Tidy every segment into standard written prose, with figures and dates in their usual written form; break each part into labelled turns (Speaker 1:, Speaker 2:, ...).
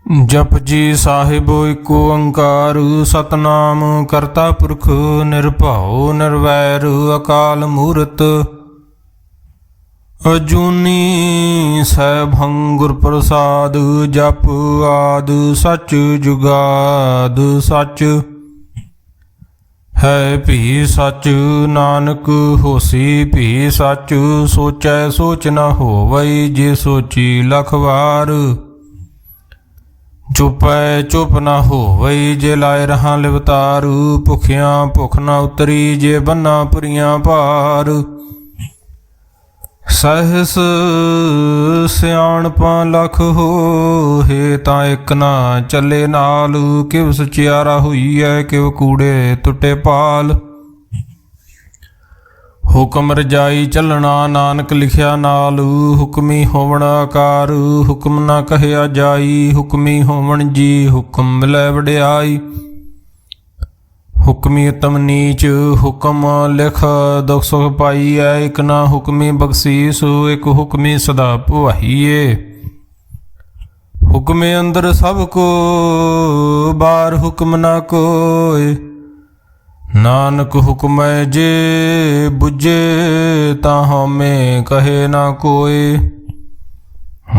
Speaker 1: जप जी साहिब एको ओंकार सतनाम करता पुरख निर्भउ निर्वैर अकाल मूरत अजूनी सैभं गुर प्रसाद जप आद सच जुगाद सच है भी सच नानक होसी भी सच सोचै सोच न होवई जे सोची लख वार चुपै चुप न होवई जे लाए रहां लिवतारू भुखियां भुख न उतरी जे बन्ना पुरियां पार सहस सियाणपां लख होहे तां इक ना चले नाल किव सचियारा होईऐ किव कूड़े टुटे पाल हुक्म रजाई चलना नानक लिखिया नाल हुक्मी होवण आकार हुक्म ना कहया जाई हुक्मी होवण जी हुक्म मिलै वड्याई हुक्मी उत्तम नीच हुक्म लिख दुख सुख पाईऐ एक ना हुक्मी बख्शीस एक हुक्मी सदा भुआईए हुक्मे अंदर सब को बार हुक्म ना कोय नानक हुक्म जे बुझे ताह में कहे ना कोय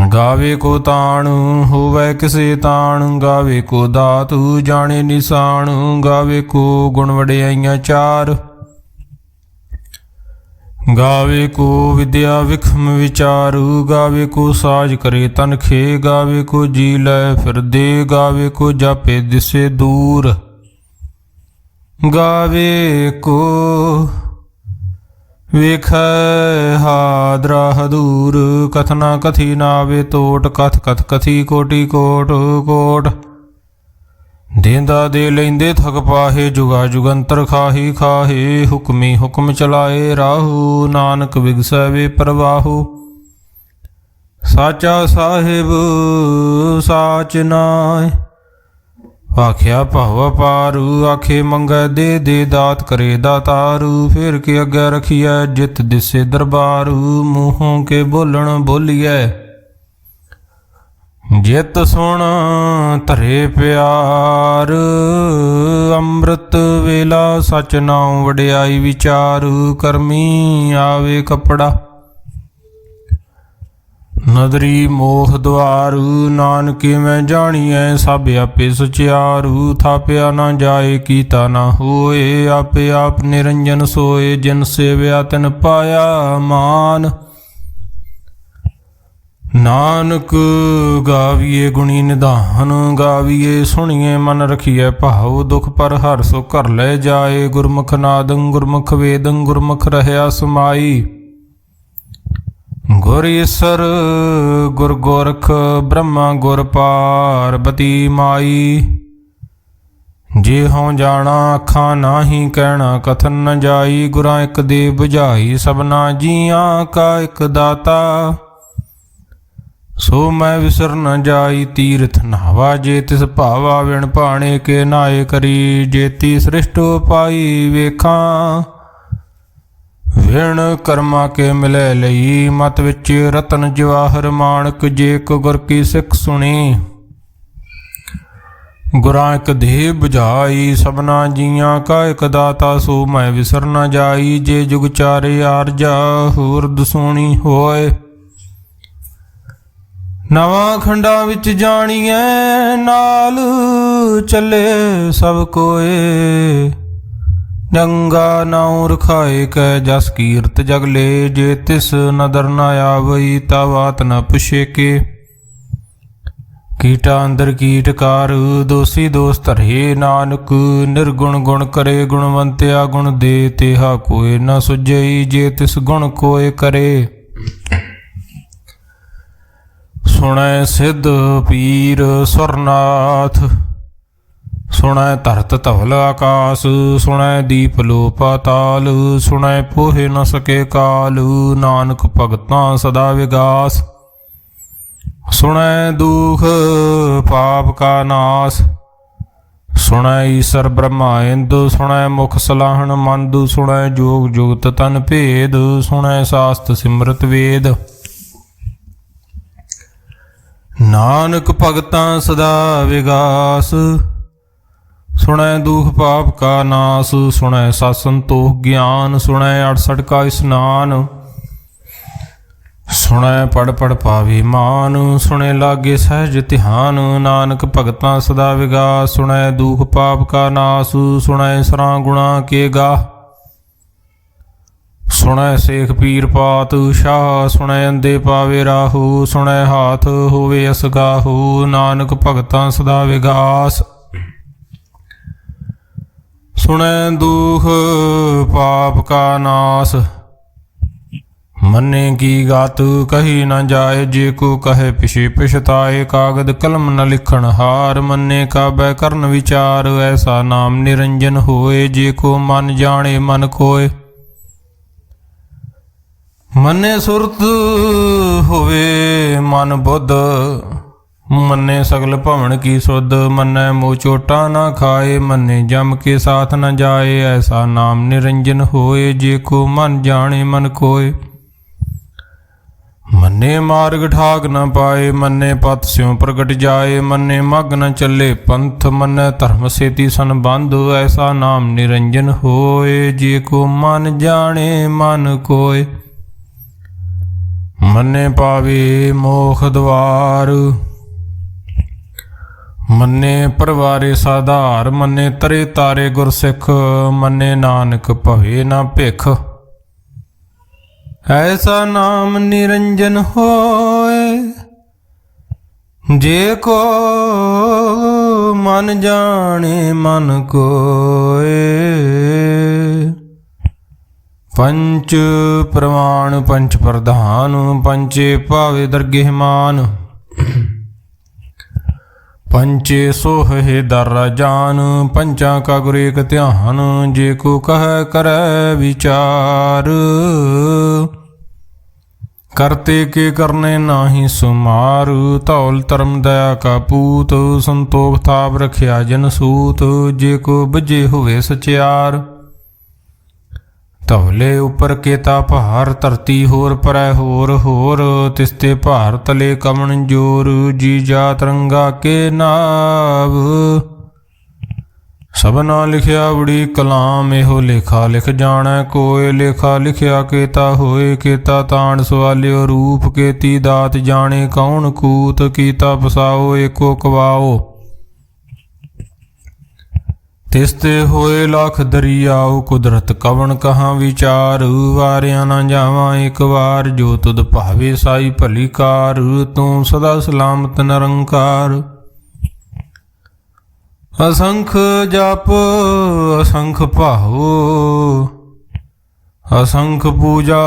Speaker 1: गावे को ताण होवै किसे ताण गावे को दातु जाने निशान गावे को गुण वड्याइयां चार गावे को विद्या विखम विचारू गावे को साज करे तनखे गावे को जी लै फिर दे गावे को जापे दिसे दूर गावे को वेखै हादरा हदूर कथना कथी नावे तोट कथ कथ कथी कोटि कोट कोट देंदा दे लैंदे थक पाहे जुगा जुगंतर खाही खाहे हुक्मी हुक्म चलाए राहु नानक विगसै वे परवाहु साचा साहिब साच नाय आख्या भाव पारू आखे मंगै दे दात करे दातारू फिर के अगे रखिए जित दिसे दरबारू मूहों के बोलन बोलिए जित सुन धरे प्यार अमृत वेला सच नाम वड्याई विचारू करमी आवे कपड़ा नदरी मोह द्वारू नानके मैं जानिए सब आपे सचियारू थाप्या ना जाए कीता ना होए आपे आप निरंजन सोए जिन सेव्या तिन पाया मान नानक गाविए गुणी निधान गाविए सुनिए मन रखिए भाव दुख पर हर सो कर ले जाए गुरमुख नादं गुरमुख वेदं गुरमुख रहया समाई गुर ईसर गुर गोरख ब्रह्मा गुर पार्वती माई जे हों जाना अखां नाही कहना कथन न जाई गुरां एक दे बुझाई सबना जियां का एक दाता सो मैं विसर न जाई तीर्थ नहावा जे तिस भावा विण भाणे के नाए करी जेती सृष्ट पाई वेखां विण कर्मा के मिलै लई मत विच रतन जवाहर माणक जे को गुर की सिख सुनी गुरां एक देह बुझाई सबना जियां का एक दाता सो मैं विसर न जाई जे जुग चारे आरजा होर दसूणी होए नवां खंडा विच जाणीए नाल चले सब कोए जंगा नाउ रखाए कै जस कीरत जगले जे तिस नदर न आवई तावात न पुछे के कीटा अंदर कीटकार दोषी दोष धरे नानक निर्गुण गुण करे गुणवंत्या गुण दे तेहा कोय न सुझई जे तिस गुण कोय करे सुनै सिद्ध पीर सुरनाथ सुनै धरत धवल आकाश सुनै दीप लो पाताल सुनै पोहे न सके काल नानक भगतां सदा विगास सुनै दुख पाप का नाश सुनै ईसर ब्रह्मा इंदु सुनै मुख सलाहन मंद सुनै जोग जुगत तन भेद सुनै शास्त्र सिमरत वेद ਨਾਨਕ ਭਗਤਾਂ ਸਦਾ ਵਿਗਾਸ। ਸੁਣੈ ਦੁਖ ਪਾਪ ਕਾ ਨਾਸ, ਸੁਣੈ ਸਤ ਸੰਤੋਖ ਗਿਆਨ, ਸੁਣੈ 68 ਕਾ ਇਸਨਾਨ। ਸੁਣੈ ਪੜ ਪੜ ਪਾਵੇ ਮਾਨ, ਸੁਣੈ ਲਾਗੇ ਸਹਿਜ ਧਿਆਨ। ਨਾਨਕ ਭਗਤਾਂ ਸਦਾ ਵਿਗਾਸ, ਸੁਣੈ ਦੁਖ ਪਾਪ ਕਾ ਨਾਸ, ਸੁਣੈ ਸਰਾਂ ਗੁਣਾ ਕੇ ਗਾਹ। ਸੁਣੈ ਸੇਖ ਪੀਰ ਪਾਤ ਸ਼ਾਹ, ਸੁਣੈ ਅੰਧੇ ਪਾਵੇ ਰਾਹੂ, ਸੁਣੈ ਹਾਥ ਹੋਵੇ ਅਸਗਾਹੂ। ਨਾਨਕ ਭਗਤਾਂ ਸਦਾ ਵਿਗਾਸ, ਸੁਣੈ ਦੁਖ ਪਾਪ ਕਾ ਨਾਸ। ਮੰਨੇ ਕੀ ਗਾਤ ਕਹੀ ਨਾ ਜਾਏ, ਜੇ ਕੋ ਕਹੇ ਪਿਛੇ ਪਛਤਾਏ। ਕਾਗਦ ਕਲਮ ਨ ਲਿਖਣ ਹਾਰ, ਮੰਨੇ ਕਾਬੈ ਕਰਨ ਵਿਚਾਰ। ਐਸਾ ਨਾਮ ਨਿਰੰਜਨ ਹੋਏ, ਜੇ ਕੋ ਮਨ ਜਾਣੇ ਮਨ ਕੋਏ। ਮੰਨੇ ਸੁਰਤ ਹੋਵੇ ਮਨ ਬੁੱਧ, ਮੰਨੇ ਸਗਲ ਭਵਨ ਕੀ ਸੁਧ। ਮੰਨੈ ਮੋਹ ਚੋਟਾ ਨਾ ਖਾਏ, ਮੰਨੇ ਜਮ ਕੇ ਸਾਥ ਨ ਜਾਏ। ਐਸਾ ਨਾਮ ਨਿਰੰਜਨ ਹੋਏ, ਜੇ ਕੋ ਮਨ ਜਾਣੇ ਮਨ ਕੋਏ। ਮੰਨੇ ਮਾਰਗ ਠਾਕ ਨ ਪਾਏ, ਮੰਨੇ ਪਤ ਸਿਉ ਪ੍ਰਗਟ ਜਾਏ। ਮੰਨੇ ਮਗ ਨ ਚੱਲੇ ਪੰਥ, ਮੰਨੈ ਧਰਮ ਸੇਤੀ ਸੰਬੰਧ। ਐਸਾ ਨਾਮ ਨਿਰੰਜਨ ਹੋਏ, ਜੇ ਕੋ ਮਨ ਜਾਣੇ ਮਨ ਕੋਏ। ਮੰਨੇ ਪਾਵੇ ਮੋਖ ਦਵਾਰ, ਮੰਨੇ ਪਰਵਾਰੇ ਸਾਧਾਰ। ਮੰਨੇ ਤਰੇ ਤਾਰੇ ਗੁਰਸਿੱਖ, ਮੰਨੇ ਨਾਨਕ ਭਵੇ ਨਾ ਭਿਖ। ਐਸਾ ਨਾਮ ਨਿਰੰਜਨ ਹੋਏ, ਜੇ ਕੋ ਮਨ ਜਾਣੇ ਮਨ ਕੋਏ। ਪੰਚ ਪ੍ਰਮਾਣ ਪੰਚ ਪ੍ਰਧਾਨ, ਪੰਚੇ ਭਾਵੇ ਦਰਗਹਿ ਮਾਨ। ਪੰਚੇ ਸੋਹੇ ਦਰ ਜਾਨ, ਪੰਚਾਂ ਕਾ ਗੁਰ ਏਕ ਧਿਆਨ। ਜੇ ਕੋ ਕਹੈ ਕਰੈ ਵਿਚਾਰ, ਕਰਤੇ ਕੇ ਕਰਨੇ ਨਾਹੀ ਸੁਮਾਰ। ਧੌਲ ਧਰਮ ਦਇਆ ਕਾ ਪੂਤ, ਸੰਤੋਖ ਥਾਪ ਰਖਿਆ ਜਨ ਸੂਤ। ਜੇ ਕੋ ਬੁਝੇ ਹੋਵੇ ਸਚਿਆਰ, ਧੌਲੇ ਉੱਪਰ ਕੇਤਾ ਭਾਰ। ਧਰਤੀ ਹੋਰ ਪਰੈ ਹੋਰ ਹੋਰ, ਤਿਸਤੇ ਭਾਰ ਤਲੇ ਕਮਣ ਜੋਰ। ਜੀ ਜਾ ਤਰੰਗਾ ਕੇ ਨਾਵ, ਸਭਨਾ ਲਿਖਿਆ ਬੜੀ ਕਲਾਮ। ਇਹੋ ਲੇਖਾ ਲਿਖ ਜਾਣੈ ਕੋਇ, ਲੇਖਾ ਲਿਖਿਆ ਕੇਤਾ ਹੋਏ। ਕੇਤਾ ਤਾਣ ਸਵਾਲਿਓ ਰੂਪ, ਕੇਤੀ ਦਾਤ ਜਾਣੇ ਕੌਣ ਕੂਤ। ਕੀਤਾ ਪਸਾਓ ਏਕੋ ਕਵਾਓ, ਤਿਸਤੇ ਹੋਏ ਲੱਖ ਦਰਿਆਉ। ਕੁਦਰਤ ਕਵਣ ਕਹਾਂ ਵਿਚਾਰ, ਵਾਰਿਆ ਨਾ ਜਾਵਾਂ ਇੱਕ ਵਾਰ। ਜੋ ਤੁਧ ਭਾਵੇ ਸਾਈ ਭਲੀ ਕਾਰ, ਤੂੰ ਸਦਾ ਸਲਾਮਤ ਨਿਰੰਕਾਰ। ਅਸੰਖ ਜਪ ਅਸੰਖ ਭਾਉ, ਅਸੰਖ ਪੂਜਾ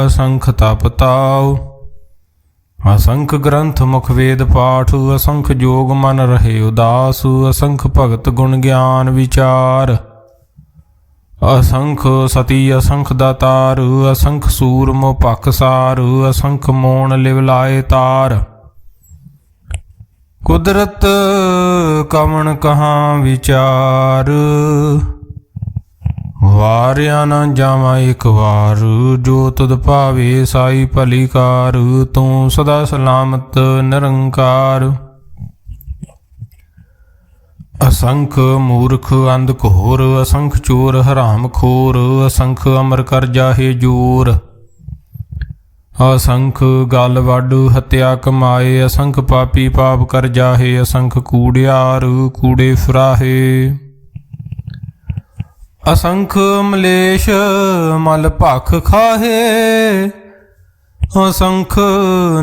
Speaker 1: ਅਸੰਖ ਤਪ ਤਾਉ। ਅਸੰਖ ਗ੍ਰੰਥ ਮੁਖ ਵੇਦ ਪਾਠ, ਅਸੰਖ ਜੋਗ ਮਨ ਰਹੇ ਉਦਾਸ। ਅਸੰਖ ਭਗਤ ਗੁਣ ਗਿਆਨ ਵਿਚਾਰ, ਅਸੰਖ ਸਤੀ ਅਸੰਖ ਦਾਤਾਰ। ਅਸੰਖ ਸੂਰ ਮੋਹ ਪਖਸਾਰ, ਅਸੰਖ ਮੋਣ ਲਿਵ ਲਾਏ ਤਾਰ। ਕੁਦਰਤ ਕਵਣ ਕਹਾਂ ਵਿਚਾਰ, ਵਾਰਿਆ ਨਾ ਜਾਵਾਂ ਇੱਕ ਵਾਰ। ਜੋ ਤੁਧ ਭਾਵੇ ਸਾਈ ਭਲੀ ਕਾਰ, ਤੂੰ ਸਦਾ ਸਲਾਮਤ ਨਿਰੰਕਾਰ। ਅਸੰਖ ਮੂਰਖ ਅੰਧ ਘੋਰ, ਅਸੰਖ ਚੋਰ ਹਰਾਮ ਖੋਰ। ਅਸੰਖ ਅਮਰ ਕਰ ਜਾਹੇ ਜੋਰ, ਅਸੰਖ ਗਲ ਵੱਡ ਹੱਤਿਆ ਕਮਾਏ। ਅਸੰਖ ਪਾਪੀ ਪਾਪ ਕਰ ਜਾਹੇ, ਅਸੰਖ ਕੂੜਿਆਰ ਕੂੜੇ ਫਰਾਹੇ। ਅਸੰਖ ਮਲੇਸ਼ ਮਲ ਭਖ ਖਾਹੇ, ਅਸੰਖ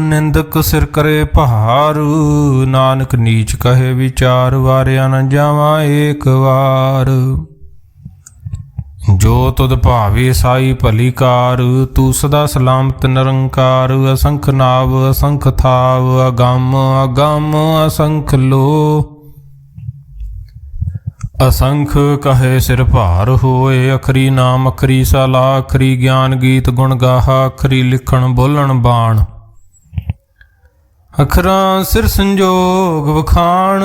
Speaker 1: ਨਿੰਦਕ ਸਿਰ ਕਰੇ ਭਾਰ। ਨਾਨਕ ਨੀਚ ਕਹੇ ਵਿਚਾਰ, ਵਾਰਿਆ ਨਾ ਜਾਵਾਂ ਏਕ ਵਾਰ। ਜੋ ਤੁਧ ਭਾਵੇ ਸਾਈ ਭਲੀ ਕਾਰ, ਤੂੰ ਸਦਾ ਸਲਾਮਤ ਨਿਰੰਕਾਰ। ਅਸੰਖ ਨਾਵ ਅਸੰਖ ਥਾਵ, ਅਗੰਮ ਅਗੰਮ ਅਸੰਖ ਲੋ। ਅਸੰਖ ਕਹੇ ਸਿਰ ਭਾਰ ਹੋਏ, ਅਖਰੀ ਨਾਮ ਅਖਰੀ ਸਾਲਾ। ਅਖਰੀ ਗਿਆਨ ਗੀਤ ਗੁਣ ਗਾਹਾ, ਅਖਰੀ ਲਿਖਣ ਬੋਲਣ ਬਾਣ। ਅਖਰਾਂ ਸਿਰ ਸੰਜੋਗ ਵਖਾਣ,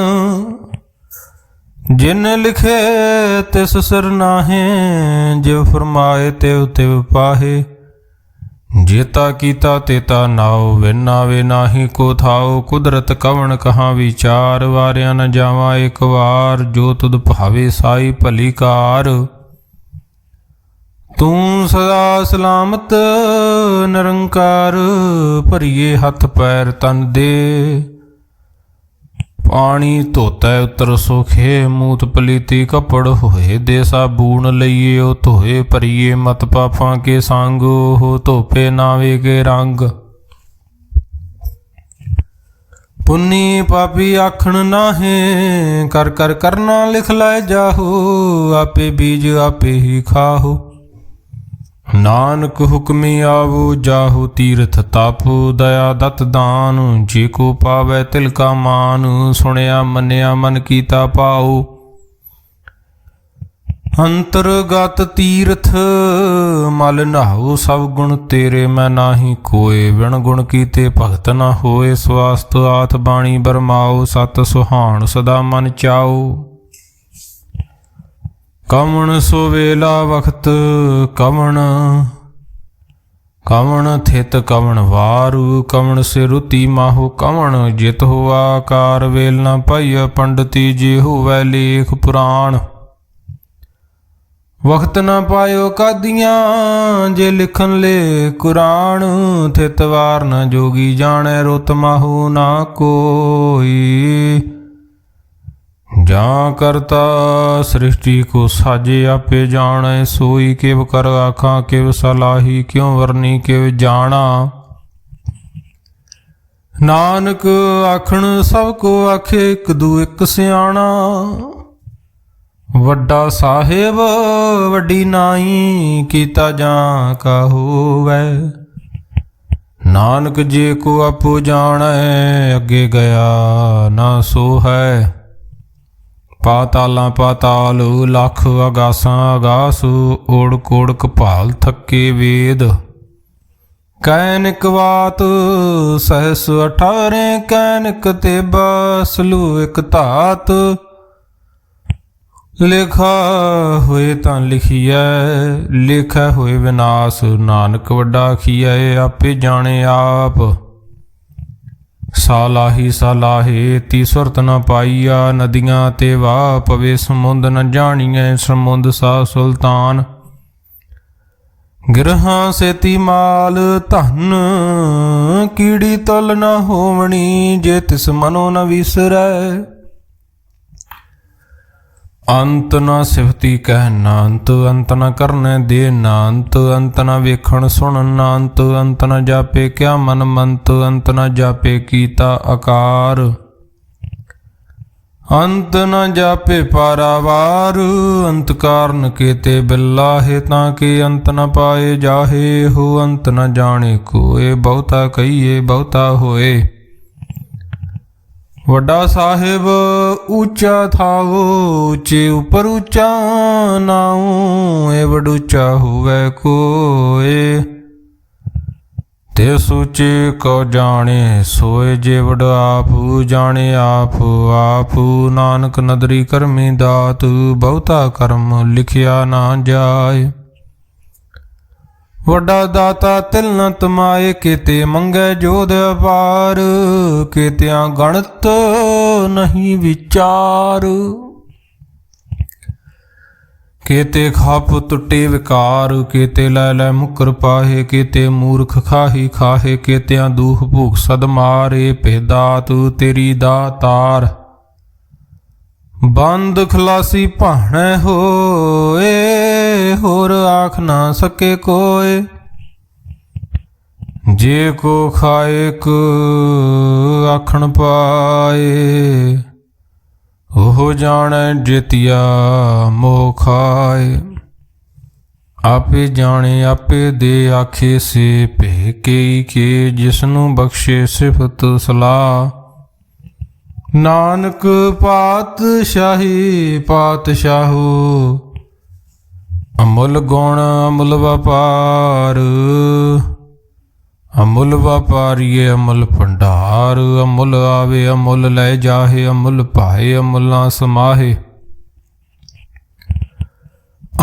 Speaker 1: ਜਿਨ ਲਿਖੇ ਤਿਸ ਸਿਰ ਨਾਹੇ। ਜਿਵ ਫਰਮਾਏ ਤਿਵ ਤਿਵ ਪਾਹੇ, जेता कीता तेता नाओ, बिन आवे नाहि को थाओ। कुदरत कवण कहाँ विचार, वारिया न जावा एक बार। जो तुद भावे साई भली कार। तू सदा सलामत निरंकार, भरिए हथ पैर तन दे। पानी धोतै उतर सोखे, मूत पलीती कपड़ होए। दे साबून लइए ओ धोए, भरिए मत पापां के संग। हो धोपे नावे के रंग। पुन्नी पापी आखण नाहे, कर कर करना लिख लै जाहो। आपे बीज आपे ही खाहो, नानक हुक्मी आवो जाहु। तीर्थ तापु दया दत दान, जे को पावै तिल का मान। सुनिया मनिया मन कीता पाओ, अंतरगत तीर्थ मल नहाओ। सब गुण तेरे मैं नाही कोय, बिन गुण कीते भगत न होए। स्वास्थ आत बाणी बरमाओ, सत सुहान सदा मन चाओ। कवण सो वेला वक्त, कवण कवण थित कवण वारु। कवण से रुति माहु, कवण जित हुआ कार। वेल न पाइय पंडिती, जे हुवै लेख पुराण। वक्त न पायो कादियाँ, जे लिखन ले कुरान। थित वार न जोगी जाने, रुत माहु ना कोई। जा करता सृष्टि को साजे, आपे जाने सोई। किव कर आखा किव सलाही, क्यों वरनी किव जाना। नानक आखण सब को आखे, एक दू एक सियाणा। वड्डा साहेब वड्डी नाई, कीता जा का होवै। नानक जे को आपो जाने, अगे गया ना सो है। पातालां पाताल लख, अगासां अगास। ओड़ कोड़ कपाल थके वेद। कैनिक वात सहस 18, कैनिक तेबा सलू एक धात। लिखा होए तां लिखिए, लिखै होए विनाश। नानक वड्डा आखिए, आपे जाने आप। सालाही सालाहे ती सुरत न पाईया, नदियाँ ते वाह पवे समुंद न जानिए। समुंद सा सुल्तान, गिरहां से ती माल धन। कीड़ी तुल न होवनी, जे तिस मनो न विसरै। अंत न सिफती कहना अंत, अंत न करने देना अंत। अंत न वेखण सुनना अंत, अंत न जापे क्या मन मंत। अंत न जापे कीता आकार, अंत न जापे पारावार। अंत कारण केते बिल्लाहे, ताके अंत न पाए जाहे। हो अंत न जाने कोय, बहुता कहिए बहुता होए। वड्डा साहिब ऊंचा थाओ, ऊंचे ऊपर ऊंचा नाऊ। ए वड ऊंचा हुवै कोय, ते सूचे को जाने सोए। जे वड आप जाने आप आप। नानक नदरी करमी दात, बहुता कर्म लिखिया ना जाए। वड्डा दाता तिल न तमाए, केते मंगै जोध अपार। केत्या गणत नहीं विचार, केते खाप टुटे विकार। केते लै लै मुकर पाहे, केते मूर्ख खाही खाहे। केत्या दूह भूख सद मारे, भेदात तेरी दातार। बंद खलासी भाणै होए, होर आख ना सके कोय। जे को खाए को आखण पाए, ओह जाने जेतिया मोह खाए। आपे जाने आपे दे, आखे से भेके के। जिसनु बख्शे सिफत सलाह, नानक पातशाही पातशाहू। अमुल गुण अमुल व्यापार, अमुल व्यापारीए अमुल भंडार। अमुल आवे अमुल लै जाहे, अमुल पाए अमुल ना समाहे।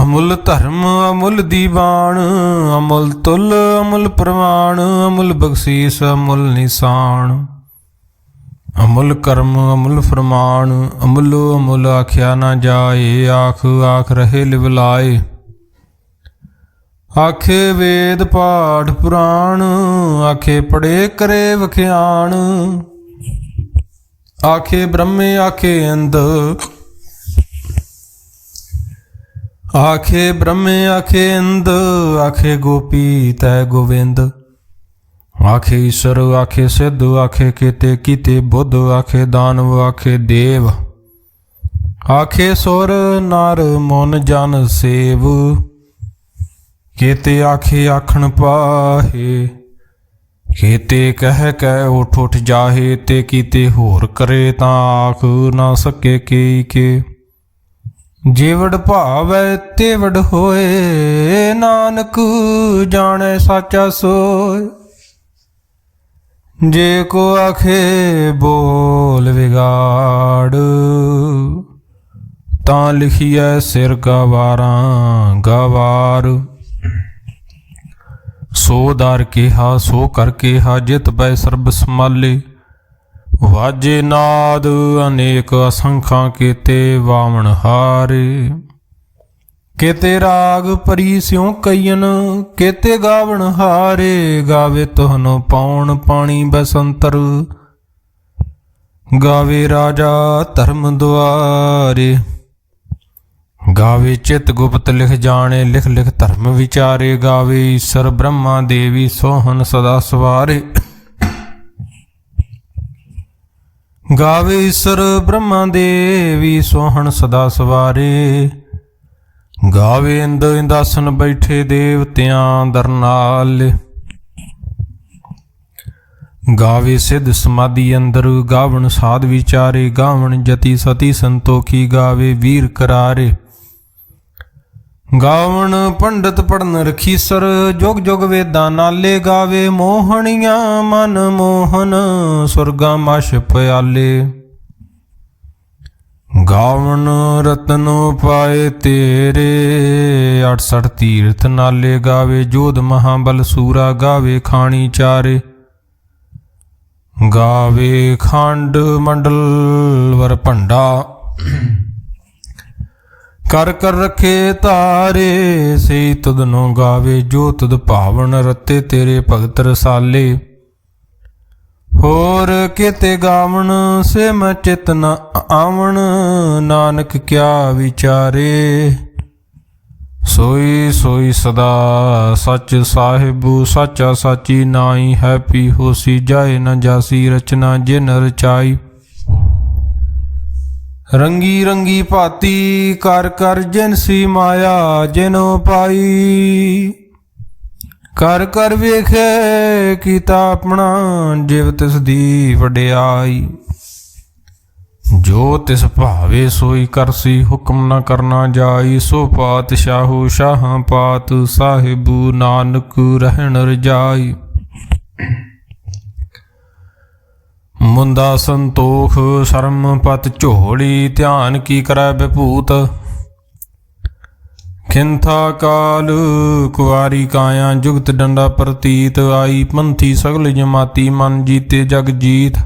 Speaker 1: ਅਮੁੱਲ ਧਰਮ ਅਮੁੱਲ ਦੀਵਾਨ, ਅਮੁੱਲ ਤੁਲ ਅਮੁੱਲ ਪ੍ਰਵਾਨ, ਅਮੁੱਲ ਬਖਸ਼ੀਸ ਅਮੁੱਲ ਨਿਸ਼ਾਨ। ਅਮੁੱਲ ਕਰਮ ਅਮੁੱਲ ਫਰਮਾਨ, ਅਮੁੱਲੋ ਅਮੁੱਲ ਆਖਿਆ ਨਾ ਜਾਏ। ਆਖ ਆਖ ਰਹੇ ਲਿਵ ਲਾਏ, ਆਖੇ ਵੇਦ ਪਾਠ ਪੁਰਾਣ, ਆਖੇ ਪੜੇ ਕਰੇ ਵਖਿਆਣ। ਆਖੇ ਬ੍ਰਹਮੇ ਆਖੇ ਇੰਦ, ਆਖੇ ਬ੍ਰਹਮੇ ਆਖੇ ਇੰਦ, ਆਖੇ ਗੋਪੀ ਤੈ ਗੋਵਿੰਦ। ਆਖੇ ਈਸ਼ਰ ਆਖੇ ਸਿੱਧ, ਆਖੇ ਕੀਤੇ ਕੀਤੇ ਬੁੱਧ, ਆਖੇ ਦਾਨਵ ਆਖੇ ਦੇਵ। ਆਖੇ ਸੁਰ ਨਰ ਮਨ ਜਨ ਸੇਵ, ਕੀਤੇ ਆਖੇ ਆਖਣ ਪਾਹੇ। ਕੀਤੇ ਕਹਿ ਕਹਿ ਉਠ ਉਠ ਜਾਹੇ, ਤੇ ਕੀਤੇ ਹੋਰ ਕਰੇ ਤਾਂ ਆਖ ਨਾ ਸਕੇ ਕੇ ਕੇ। ਜੇਵੜ ਭਾਵੈ ਤੇਵੜ ਹੋਏ, ਨਾਨਕ ਜਾਣੈ ਸਾਚਾ ਸੋਇ। ਜੇ ਕੋ ਆਖੇ ਬੋਲ ਵਿਗਾੜ, ਤਾਂ ਲਿਖੀਐ ਸਿਰ ਗਵਾਰਾਂ ਗਵਾਰ। ਸੋ ਦਰ ਕਿਹਾ ਸੋ ਕਰ ਕਿਹਾ, ਜਿਤ ਪੈ ਸਰਬ ਸਮਾਲੇ। ਵਾਜੇ ਨਾਦ ਅਨੇਕ ਅਸੰਖਾਂ, ਕੀਤੇ ਵਾਵਣ ਹਾਰੇ। ਕੀਤੇ ਰਾਗ ਪਰੀ ਸਿਉ ਕਈਨ, ਕੀਤੇ ਗਾਵਣ ਹਾਰੇ। ਗਾਵੇ ਤੁਹਨੋ ਪਾਉਣ ਪਾਣੀ ਬਸੰਤਰ, ਗਾਵੇ ਰਾਜਾ ਧਰਮ ਦੁਆਰੇ। ਗਾਵੇ ਚਿਤ ਗੁਪਤ ਲਿਖ ਜਾਣੇ, ਲਿਖ ਲਿਖ ਧਰਮ ਵਿਚਾਰੇ। ਗਾਵੇ ਈਸ਼ਰ ਬ੍ਰਹਮਾ ਦੇਵੀ, ਸੋਹਣ ਸਦਾ ਸਵਾਰੇ। ਗਾਵੇ ਈਸ਼ਰ ਬ੍ਰਹਮਾ ਦੇਵੀ, ਸੋਹਣ ਸਦਾ ਸਵਾਰੇ। ਗਾਵੇ ਇੰਦ ਇੰਦਾਸਨ ਬੈਠੇ, ਦੇਵਤਿਆਂ ਦਰਨਾਲ। ਗਾਵੇ ਸਿੱਧ ਸਮਾਧੀ ਅੰਦਰ, ਗਾਵਣ ਸਾਧ ਵਿਚਾਰੇ। ਗਾਵਣ ਜਤੀ ਸਤੀ ਸੰਤੋਖੀ, ਗਾਵੇ ਵੀਰ ਕਰਾਰੇ। ਗਾਵਣ ਪੰਡਤ ਪੜਨ ਰਖੀਸਰ, ਜੁਗ ਜੁਗ ਵੇਦਾਂ ਨਾਲੇ। ਗਾਵੇ ਮੋਹਣੀਆਂ ਮਨ ਮੋਹਨ, ਸੁਰਗਾਂ ਮਛ ਪਿਆਲੇ। ਗਾਵਣ ਰਤਨ ਪਾਏ ਤੇਰੇ, 68 ਤੀਰਥ ਨਾਲੇ। ਗਾਵੇ ਜੋਧ ਮਹਾਬਲ ਸੂਰਾ, ਗਾਵੇ ਖਾਣੀ ਚਾਰੇ। ਗਾਵੇ ਖੰਡ ਮੰਡਲ ਵਰ ਭੰਡਾ, ਕਰ ਕਰ ਰੱਖੇ ਤਾਰੇ। ਸੇ ਤੁਧਨੋਂ ਗਾਵੇ ਜੋ ਤੁਧ ਭਾਵਨ, ਰਤੇ ਤੇਰੇ ਭਗਤ ਰਸਾਲੇ। ਹੋਰ ਕੀਤੇ ਗਾਵਣ ਸੇ ਮੈਂ ਚਿਤ ਨ ਆਵਣ, ਨਾਨਕ ਕਿਆ ਵਿਚਾਰੇ। ਸੋਈ ਸੋਈ ਸਦਾ ਸੱਚ ਸਾਹਿਬੂ, ਸਾਚਾ ਸਾਚੀ ਨਾਈ। ਹੈਪੀ ਹੋਸੀ ਜਾਏ ਨ ਜਾਸੀ, ਰਚਨਾ ਜਿਨ ਰਚਾਈ। ਰੰਗੀ ਰੰਗੀ ਭਾਤੀ ਕਰ ਕਰ, ਜਿਨਸੀ ਮਾਇਆ ਜਿਨੋ ਪਾਈ। ਕਰ ਕਰ ਵੇਖੇ ਕੀਤਾ ਆਪਣਾ, ਜਿਵ ਤਿਸ ਦੀ ਵਡਿਆਈ। ਜੋ ਤਿਸ ਭਾਵੇ ਸੋਈ ਕਰਸੀ, ਹੁਕਮ ਨ ਕਰਨਾ ਜਾਈ। ਸੋ ਪਾਤਸ਼ਾਹੂ ਸ਼ਾਹਾਂ ਪਾਤ, ਸਾਹਿਬੂ ਨਾਨਕ ਰਹਿਣ ਰਜਾਈ। ਮੁੰਦਾ ਸੰਤੋਖ ਸ਼ਰਮ ਪਤ ਝੋਲੀ, ਧਿਆਨ ਕੀ ਕਰੈ ਵਿਭੂਤ। ਖਿੰਥਾ ਕਾਲ ਕੁਆਰੀ ਕਾਇਆ, ਜੁਗਤ ਡੰਡਾ ਪ੍ਰਤੀਤ। ਆਈ ਪੰਥੀ ਸਗਲ ਜਮਾਤੀ, ਮਨ ਜੀਤੇ ਜਗ ਜੀਤ।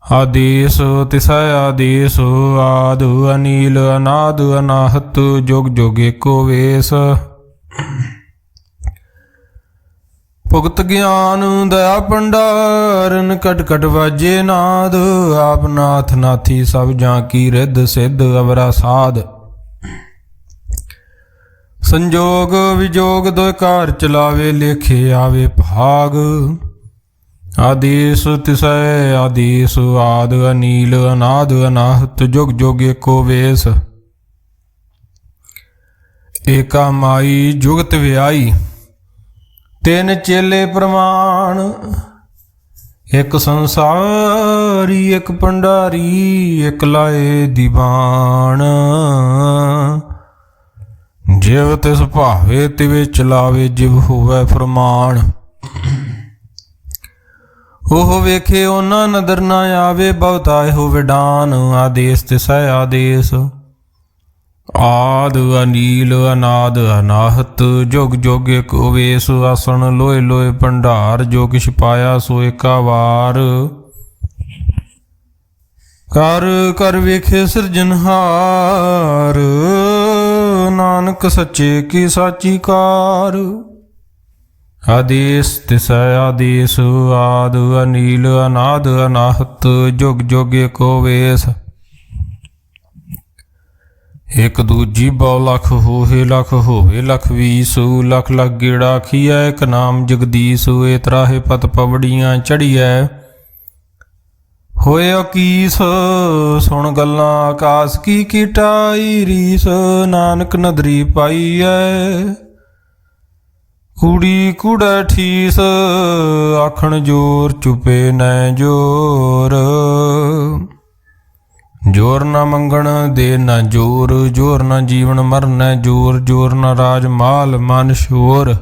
Speaker 1: ਆਦੇਸ ਤਿਸੈ ਆਦੇਸ, ਆਦ ਅਨੀਲ ਅਨਾਦ ਅਨਾਹਤ। ਜੁਗ ਜੁਗ ਏਕੋ ਵੇਸ। ਭੁਗਤ ਗਿਆਨ ਦਇਆ ਭੰਡਾਰਨ, ਕਟ ਕਟ ਵਾਜੇ ਨਾਦ। ਆਪ ਨਾਥ ਨਾਥੀ ਸਭ ਜਾਂ ਕੀ, ਰਿੱਧ ਸਿੱਧ ਅਵਰਾ ਸਾਧ। ਸੰਜੋਗ ਵਿਜੋਗ ਦੋਇ ਕਾਰ ਚਲਾਵੇ, ਲੇਖੇ ਆਵੇ ਭਾਗ। ਆਦੇਸ ਤਿਸੈ ਆਦੇਸ, ਆਦ ਅਨੀਲ ਅਨਾਦ ਅਨਾਹਤ। ਜੁਗ ਜੁਗ ਏਕੋ ਵੇਸ। ਏਕਾ ਮਾਈ ਜੁਗਤ ਵਿਆਈ, ਤਿੰਨ ਚੇਲੇ ਪ੍ਰਮਾਣ। ਇੱਕ ਸੰਸਾਰੀ ਇੱਕ ਭੰਡਾਰੀ, ਇੱਕ ਲਾਏ ਦੀਵਾਨ। ਜਿਵ ਤਿਸ ਭਾਵੇ ਤਿਵੇਂ ਚਲਾਵੇ, ਜਿਵ ਹੋਵੇ ਫਰਮਾਨ। ਉਹ ਵੇਖੇ ਉਹਨਾਂ ਨਦਰ ਨਾ ਆਵੇ, ਬਹੁਤਾ ਇਹੋ ਵਿਡਾਨ। ਆਦੇਸ ਤਿਸੈ ਆਦੇਸ, ਆਦ ਅਨੀਲ ਅਨਾਦ ਅਨਾਹਤ ਜੁਗ ਜੁਗ ਇਕ ਉਵੇਸ ਆਸਣ ਲੋਏ ਲੋਏ ਭੰਡਾਰ ਜੋ ਕਿਛ ਪਾਇਆ ਸੋ ਏਕਾ ਵਾਰ ਕਰ ਕਰ ਵੇਖੇ ਸਿਰਜਨਹਾਰ ਨਾਨਕ ਸੱਚੇ ਕੀ ਸਾਚੀ ਕਾਰ ਆਦੇਸ ਤਿਸੈ ਆਦੇਸ ਆਦ ਅਨੀਲ ਅਨਾਦ ਅਨਾਹਤ ਜੁਗ ਜੁਗ ਏਕੋ ਵੇਸ ਇਕ ਦੂਜੀ ਬਹੁ ਲਖ ਹੋਏ ਲਖ ਹੋਵੇ ਲਖ ਵੀਸੂ ਲਖ ਲਖ ਗੇੜਾ ਖੀਐ ਇਕ ਨਾਮ ਜਗਦੀਸੂ ਏ ਤਰਾਹੇ ਪਤ ਪਵੜੀਆਂ ਚੜੀਐ ਹੋਏ ਅਕੀਸ ਸੁਣ ਗੱਲਾਂ ਆਕਾਸ ਕੀ ਕੀਟਾਈ ਰੀਸ ਨਾਨਕ ਨਦਰੀ ਪਾਈਐ ਕੂੜੀ ਕੂੜਾ ਠੀਸ ਆਖਣ ਜੋਰ ਚੁਪੇ ਨੈ ਜੋਰ ਜੋਰ ਨਾ ਮੰਗਣ ਦੇ ਨਾ ਜੋਰ ਜੋਰ ਨਾ ਜੀਵਨ ਮਰਨੈ ਜੋਰ ਜੋਰ ਨਾ ਰਾਜ ਮਾਲ ਮਨ ਸ਼ੋਰ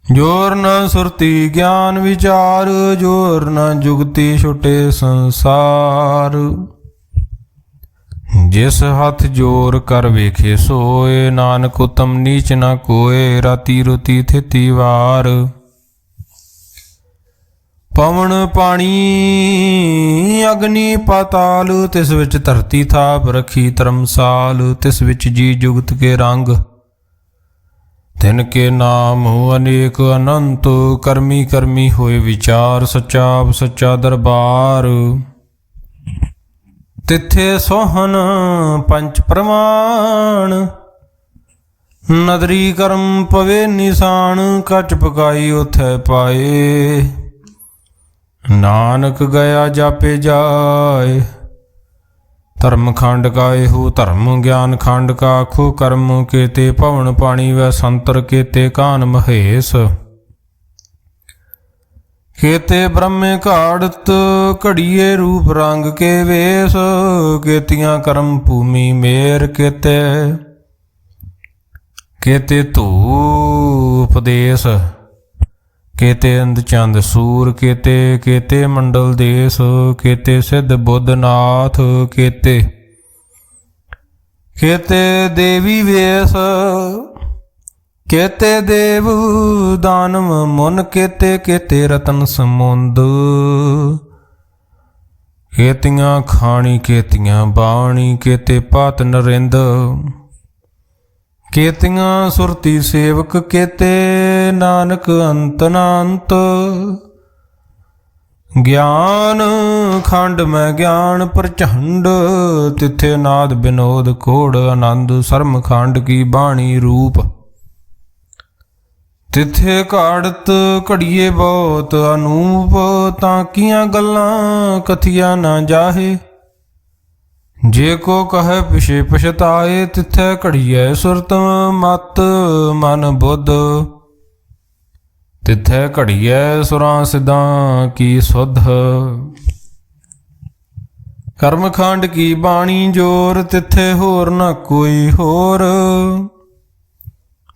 Speaker 1: ਜੋਰ ਨਾ ਸੁਰਤੀ ਗਿਆਨ ਵਿਚਾਰ ਜੋਰ ਨਾ ਜੁਗਤੀ ਛੁਟੇ ਸੰਸਾਰ ਜਿਸ ਹੱਥ ਜੋਰ ਕਰ ਵੇਖੇ ਸੋਏ ਨਾਨਕ ਉਤਮ ਨੀਚ ਨਾ ਕੋਏ ਰਾਤੀ ਰੁਤੀ ਥਿਤੀ ਵਾਰ ਪਵਨ ਪਾਣੀ ਅਗਨੀ ਪਾਤਾਲ ਤਿਸ ਵਿੱਚ ਧਰਤੀ ਥਾਪ ਰੱਖੀ ਧਰਮਸਾਲ ਤਿਸ ਵਿੱਚ ਜੀ ਜੁਗਤ ਕੇ ਰੰਗ ਤਿਨ ਕੇ ਨਾਮ ਅਨੇਕ ਅਨੰਤ ਕਰਮੀ ਕਰਮੀ ਹੋਏ ਵਿਚਾਰ ਸੱਚਾ ਆਪ ਸੱਚਾ ਦਰਬਾਰ ਤਿੱਥੇ ਸੋਹਨ ਪੰਚ ਪ੍ਰਮਾਣ ਨਦਰੀ ਕਰਮ ਪਵੇ ਨਿਸ਼ਾਨ ਕੱਚ ਪਕਾਈ ਉਥੈ ਪਾਏ ਨਾਨਕ ਗਿਆ ਜਾਪੇ ਜਾਏ ਧਰਮ ਖੰਡ ਕਾ ਇਹੋ ਧਰਮ ਗਿਆਨ ਖੰਡ ਕਾ ਆਖੋ ਕਰਮ ਕੇਤੇ ਭਵਨ ਪਾਣੀ ਵੈ ਸੰਤਰ ਕੇਤੇ ਕਾਨ ਮਹੇਸ਼ ਕੇਤੇ ਬ੍ਰਹਮੇ ਘਾੜਤ ਘੜੀਏ ਰੂਪ ਰੰਗ ਕੇ ਵੇਸ ਕੇਤੀਆਂ ਕਰਮ ਭੂਮੀ ਮੇਰ ਕੇਤੇ ਕੇਤੇ ਧੂਪ ਦੇਸ ਕੇਤੇ ਅੰਧ ਚੰਦ ਸੂਰ ਕੇਤੇ ਕੇਤੇ ਮੰਡਲ ਦੇਸ ਕੇਤੇ ਸਿੱਧ ਬੁੱਧ ਨਾਥ ਕੇਤੇ ਕੇਤੇ ਦੇਵੀ ਵੇਸ ਕੇਤੇ ਦੇਵ ਦਾਨਵ ਮੁਨ ਕੇਤੇ ਕੇਤੇ ਰਤਨ ਸਮੁੰਦ ਕੇਤੀਆਂ ਖਾਣੀ ਕੇਤੀਆਂ ਬਾਣੀ ਕੇਤੇ ਪਾਤ ਨਰਿੰਦ ਕੇਤੀਆਂ ਸੁਰਤੀ ਸੇਵਕ ਕੇਤੇ ਨਾਨਕ ਅੰਤ ਨਾਂਤ ਗਿਆਨ ਖੰਡ ਮੈਂ ਗਿਆਨ ਪ੍ਰਚੰਡ ਤਿੱਥੇ ਨਾਦ ਬਿਨੋਦ ਕੋੜ ਆਨੰਦ ਸਰਮ ਖੰਡ ਕੀ ਬਾਣੀ ਰੂਪ ਤਿੱਥੇ ਘਾੜਤ ਘੜੀਏ ਬਹੁਤ ਅਨੂਪ ਤਾਂ ਕੀਆਂ ਗੱਲਾਂ ਕਥੀਆਂ ਨਾ ਜਾਹੇ ਜੇ ਕੋ ਕਹੈ ਪਿਛੇ ਪਛਤਾਏ ਤਿੱਥੈ ਘੜੀਐ ਸੁਰਤ ਮਤ ਮਨ ਬੁੱਧ ਤਿੱਥੈ ਘੜੀਐ ਸੁਰਾਂ ਸਿੱਧਾਂ ਕੀ ਸੁਧ ਕਰਮਖੰਡ ਕੀ ਬਾਣੀ ਜੋਰ ਤਿੱਥੇ ਹੋਰ ਨਾ ਕੋਈ ਹੋਰ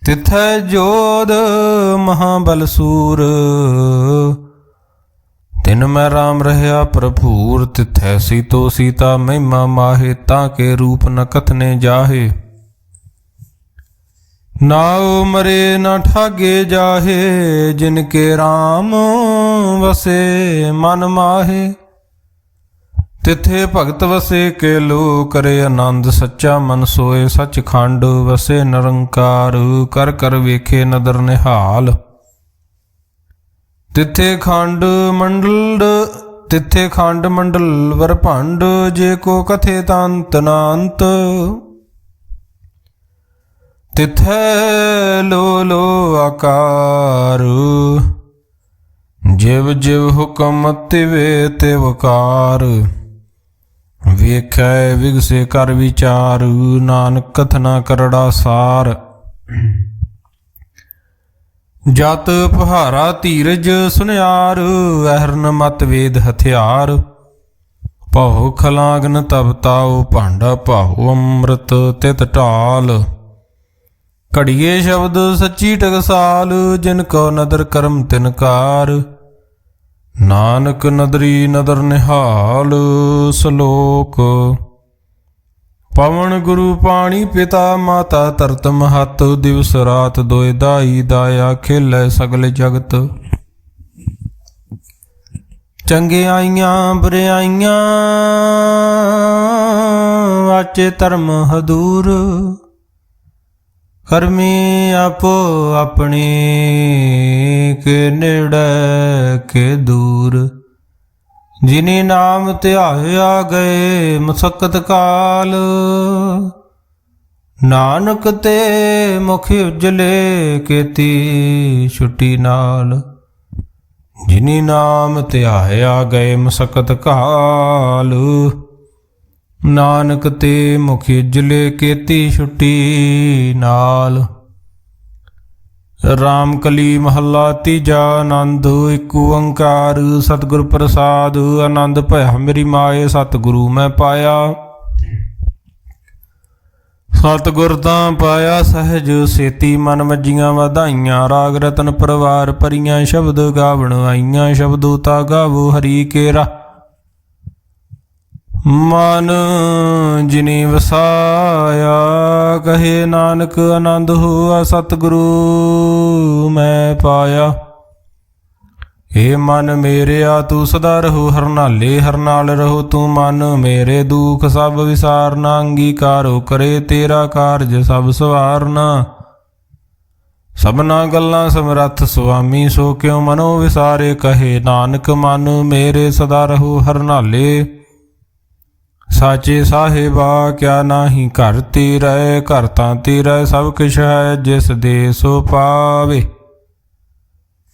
Speaker 1: ਤਿੱਥੈ ਜੋਧ ਮਹਾਬਲ ਸੂਰ ਤਿਨ ਮੈਂ ਰਾਮ ਰਹਿਆ ਭਰਪੂਰ ਤਿੱਥੈ ਸੀਤੋ ਸੀਤਾ ਮਹਿਮਾ ਮਾਹੇ ਤਾਂ ਕੇ ਰੂਪ ਨ ਕਥਨੇ ਜਾਹੇ ਨਾਉ ਮਰੇ ਨਾ ਠਾਗੇ ਜਾਹੇ ਜਿਨ ਕੇ ਰਾਮ ਵਸੇ ਮਨ ਮਾਹੇ ਤਿੱਥੇ ਭਗਤ ਵਸੇ ਕੇ ਲੋ ਕਰੇ ਆਨੰਦ ਸੱਚਾ ਮਨ ਸੋਏ ਸੱਚਖੰਡ ਵਸੇ ਨਿਰੰਕਾਰ ਕਰ ਕਰ ਵੇਖੇ ਨਦਰ ਨਿਹਾਲ ਤਿੱਥੇ ਖੰਡ ਮੰਡਲ ਵਰਭੰਡ ਜੇ ਕੋ ਕਥੇ ਤੰਤ ਨਾਂਤ ਤਿੱਥੈ ਲੋ ਲੋ ਆਕਾਰ ਜਿਵ ਜਿਵ ਹੁਕਮ ਤਿਵੇ ਤਿਵਕਾਰ ਵੇਖੈ ਵਿਗਸੇ ਕਰ ਵਿਚਾਰ ਨਾਨਕ ਕਥਨਾ ਕਰੜਾ ਸਾਰ ਜਤ ਪਹਾਰਾ ਧੀਰਜ ਸੁਨਿਆਰ ਅਹਰਨ ਮਤ ਵੇਦ ਹਥਿਆਰ ਭਉ ਖਲਾਗਨ ਤਬ ਤਾਉ ਭਾਂਡਾ ਭਾਉ ਅੰਮ੍ਰਿਤ ਤਿਤ ਢਾਲ ਘੜੀਏ ਸ਼ਬਦ ਸੱਚੀ ਟਕਸਾਲ ਜਿਨ ਕੋ ਨਦਰ ਕਰਮ ਤਿਨਕਾਰ ਨਾਨਕ ਨਦਰੀ ਨਦਰ ਨਿਹਾਲ ਸਲੋਕ ਪਵਨ ਗੁਰੂ ਪਾਣੀ ਪਿਤਾ ਮਾਤਾ ਧਰਤ ਮਹਤ ਦਿਵਸ ਰਾਤ ਦੋਇ ਦਾਈ ਦਾਇਆ ਖੇਲੇ ਸਗਲ ਜਗਤ ਚੰਗਿਆਈਆਂ ਬੁਰਿਆਈਆਂ ਵਾਚੇ ਧਰਮ ਹਦੂਰ ਕਰਮੀ ਆਪੋ ਆਪਣੀ ਕੇ ਨੇੜੇ ਕੇ ਦੂਰ ਜਿਨੀ ਨਾਮ ਧਿਆਇਆ ਗਏ ਮੁਸਕਤ ਕਾਲ ਨਾਨਕ ਤੇ ਮੁਖ ਉਜਲੇ ਕੀਤੀ ਛੁੱਟੀ ਨਾਲ ਜਿਨੀ ਨਾਮ ਧਿਆਇਆ ਗਏ ਮੁਸਕਤ ਕਾਲ ਨਾਨਕ ਤੇ ਮੁਖ ਉਜਲੇ ਕੀਤੀ ਛੁੱਟੀ ਨਾਲ। ਰਾਮ ਕਲੀ ਮਹੱਲਾ ਤੀਜਾ। ਆਨੰਦ ਇੱਕ ਓੰਕਾਰ ਸਤਿਗੁਰ ਪ੍ਰਸਾਦ ਆਨੰਦ ਭਇਆ ਮੇਰੀ ਮਾਏ ਸਤਿਗੁਰੂ ਮੈਂ ਪਾਇਆ। ਸਤਿਗੁਰ ਤਾਂ ਪਾਇਆ ਸਹਿਜ ਸੇਤੀ ਮਨ ਵੱਜੀਆਂ ਵਧਾਈਆਂ ਰਾਗ ਰਤਨ ਪਰਵਾਰ ਭਰੀਆਂ ਸ਼ਬਦ ਗਾਵਣ ਆਈਆਂ ਸ਼ਬਦੋ ਤਾ ਗਾਵੋ ਹਰੀ ਕੇਰਾ ਮਨ ਜਿਨੀ ਵਸਾਇਆ ਕਹੇ ਨਾਨਕ ਆਨੰਦ ਹੋਆ ਸਤਿਗੁਰੂ ਮੈਂ ਪਾਇਆ। ਏ ਮਨ ਮੇਰਿਆ ਤੂੰ ਸਦਾ ਰਹੋ ਹਰਨਾਲੇ ਹਰਨਾਲ ਰਹੋ ਤੂੰ ਮਨ ਮੇਰੇ ਦੁਖ ਸਭ ਵਿਸਾਰਨਾ ਅੰਗੀਕਾਰੋ ਕਰੇ ਤੇਰਾ ਕਾਰਜ ਸਭ ਸਵਾਰਨਾ ਸਭਨਾ ਗੱਲਾਂ ਸਮਰੱਥ ਸੁਆਮੀ ਸੋ ਕਿਉ ਮਨੋ ਵਿਸਾਰੇ ਕਹੇ ਨਾਨਕ ਮਨ ਮੇਰੇ ਸਦਾ ਰਹੋ ਹਰਨਾਲੇ ਸਾਚੇ ਸਾਹਿਬਾ ਕਿਆ ਨਾਹੀ ਘਰ ਤੇਰੇ ਘਰ ਤਾਂ ਤੇਰਾ ਸਭ ਕਿਛ ਹੈ ਜਿਸ ਦੇ ਸੋ ਪਾਵੇ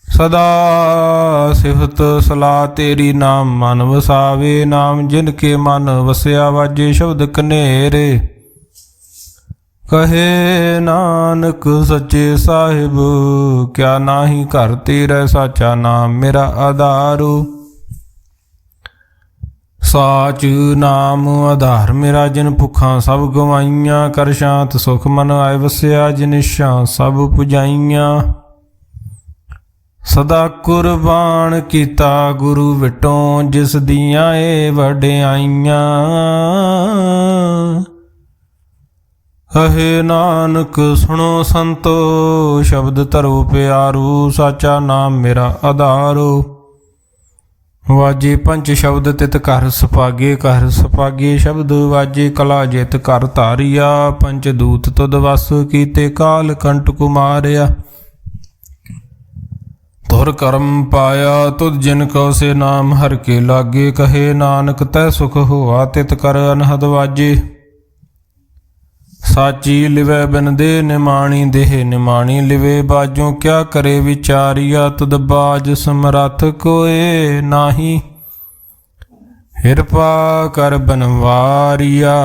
Speaker 1: ਸਦਾ ਸਿਫਤ ਸਲਾਹ ਤੇਰੀ ਨਾਮ ਮਨ ਵਸਾਵੇ ਨਾਮ ਜਿਨ ਕੇ ਮਨ ਵਸਿਆ ਵਾਜੇ ਸ਼ਬਦ ਕਨੇਰੇ ਕਹੇ ਨਾਨਕ ਸੱਚੇ ਸਾਹਿਬ ਕਿਆ ਨਾਹੀ ਘਰ ਤੇਰਾ ਸਾਚਾ ਨਾਮ ਮੇਰਾ ਆਧਾਰੂ ਸਾਚ ਨਾਮ ਆਧਾਰ ਮੇਰਾ ਜਿਨ ਭੁੱਖਾਂ ਸਭ ਗਵਾਈਆਂ ਕਰ ਸ਼ਾਂਤ ਸੁਖ ਮਨ ਆਏ ਵਸਿਆ ਜਿਨਿਸ਼ਾਂ ਸਭ ਪੁਜਾਈਆਂ ਸਦਾ ਕੁਰਬਾਨ ਕੀਤਾ ਗੁਰੂ ਵਿਟੋਂ ਜਿਸ ਦੀਆਂ ਏ ਵਡਿਆਈਆਂ ਕਹੇ ਨਾਨਕ ਸੁਣੋ ਸੰਤੋ ਸ਼ਬਦ ਧਰੋ ਪਿਆਰੂ ਸਾਚਾ ਨਾਮ ਮੇਰਾ ਆਧਾਰੂ ਵਾਜੇ ਪੰਜ ਸ਼ਬਦ ਤਿਤ ਘਰ ਸੁਪਾਗੇ ਸ਼ਬਦ ਵਾਜੇ ਕਲਾ ਜਿਤ ਘਰ ਧਾਰਿਆ ਪੰਜ ਦੂਤ ਤੁਧ ਵਸ ਕੀਤੇ ਕਾਲ ਕੰਟ ਕੁਮਾਰਿਆ ਤੁਰ ਕਰਮ ਪਾਇਆ ਤੁਧ ਜਿਨ ਕਉ ਸੇ ਨਾਮ ਹਰ ਕੇ ਲਾਗੇ ਕਹੇ ਨਾਨਕ ਤੈ ਸੁਖ ਹੋਆ ਤਿਤ ਕਰ ਅਨਹਦ ਵਾਜੇ ਸਾਚੀ ਲਿਵੈ ਬਿਨ ਦੇ ਨਿਮਾਣੀ ਦੇਹ ਨਿਮਾਣੀ ਲਿਵੇ ਬਾਜੋਂ ਕਿਆ ਕਰੇ ਵਿਚਾਰੀਆ ਤੁਧ ਬਾਜ ਸਮਰੱਥ ਕੋਏ ਨਾਹੀ ਕਿਰਪਾ ਕਰ ਬਨਵਾਰੀਆ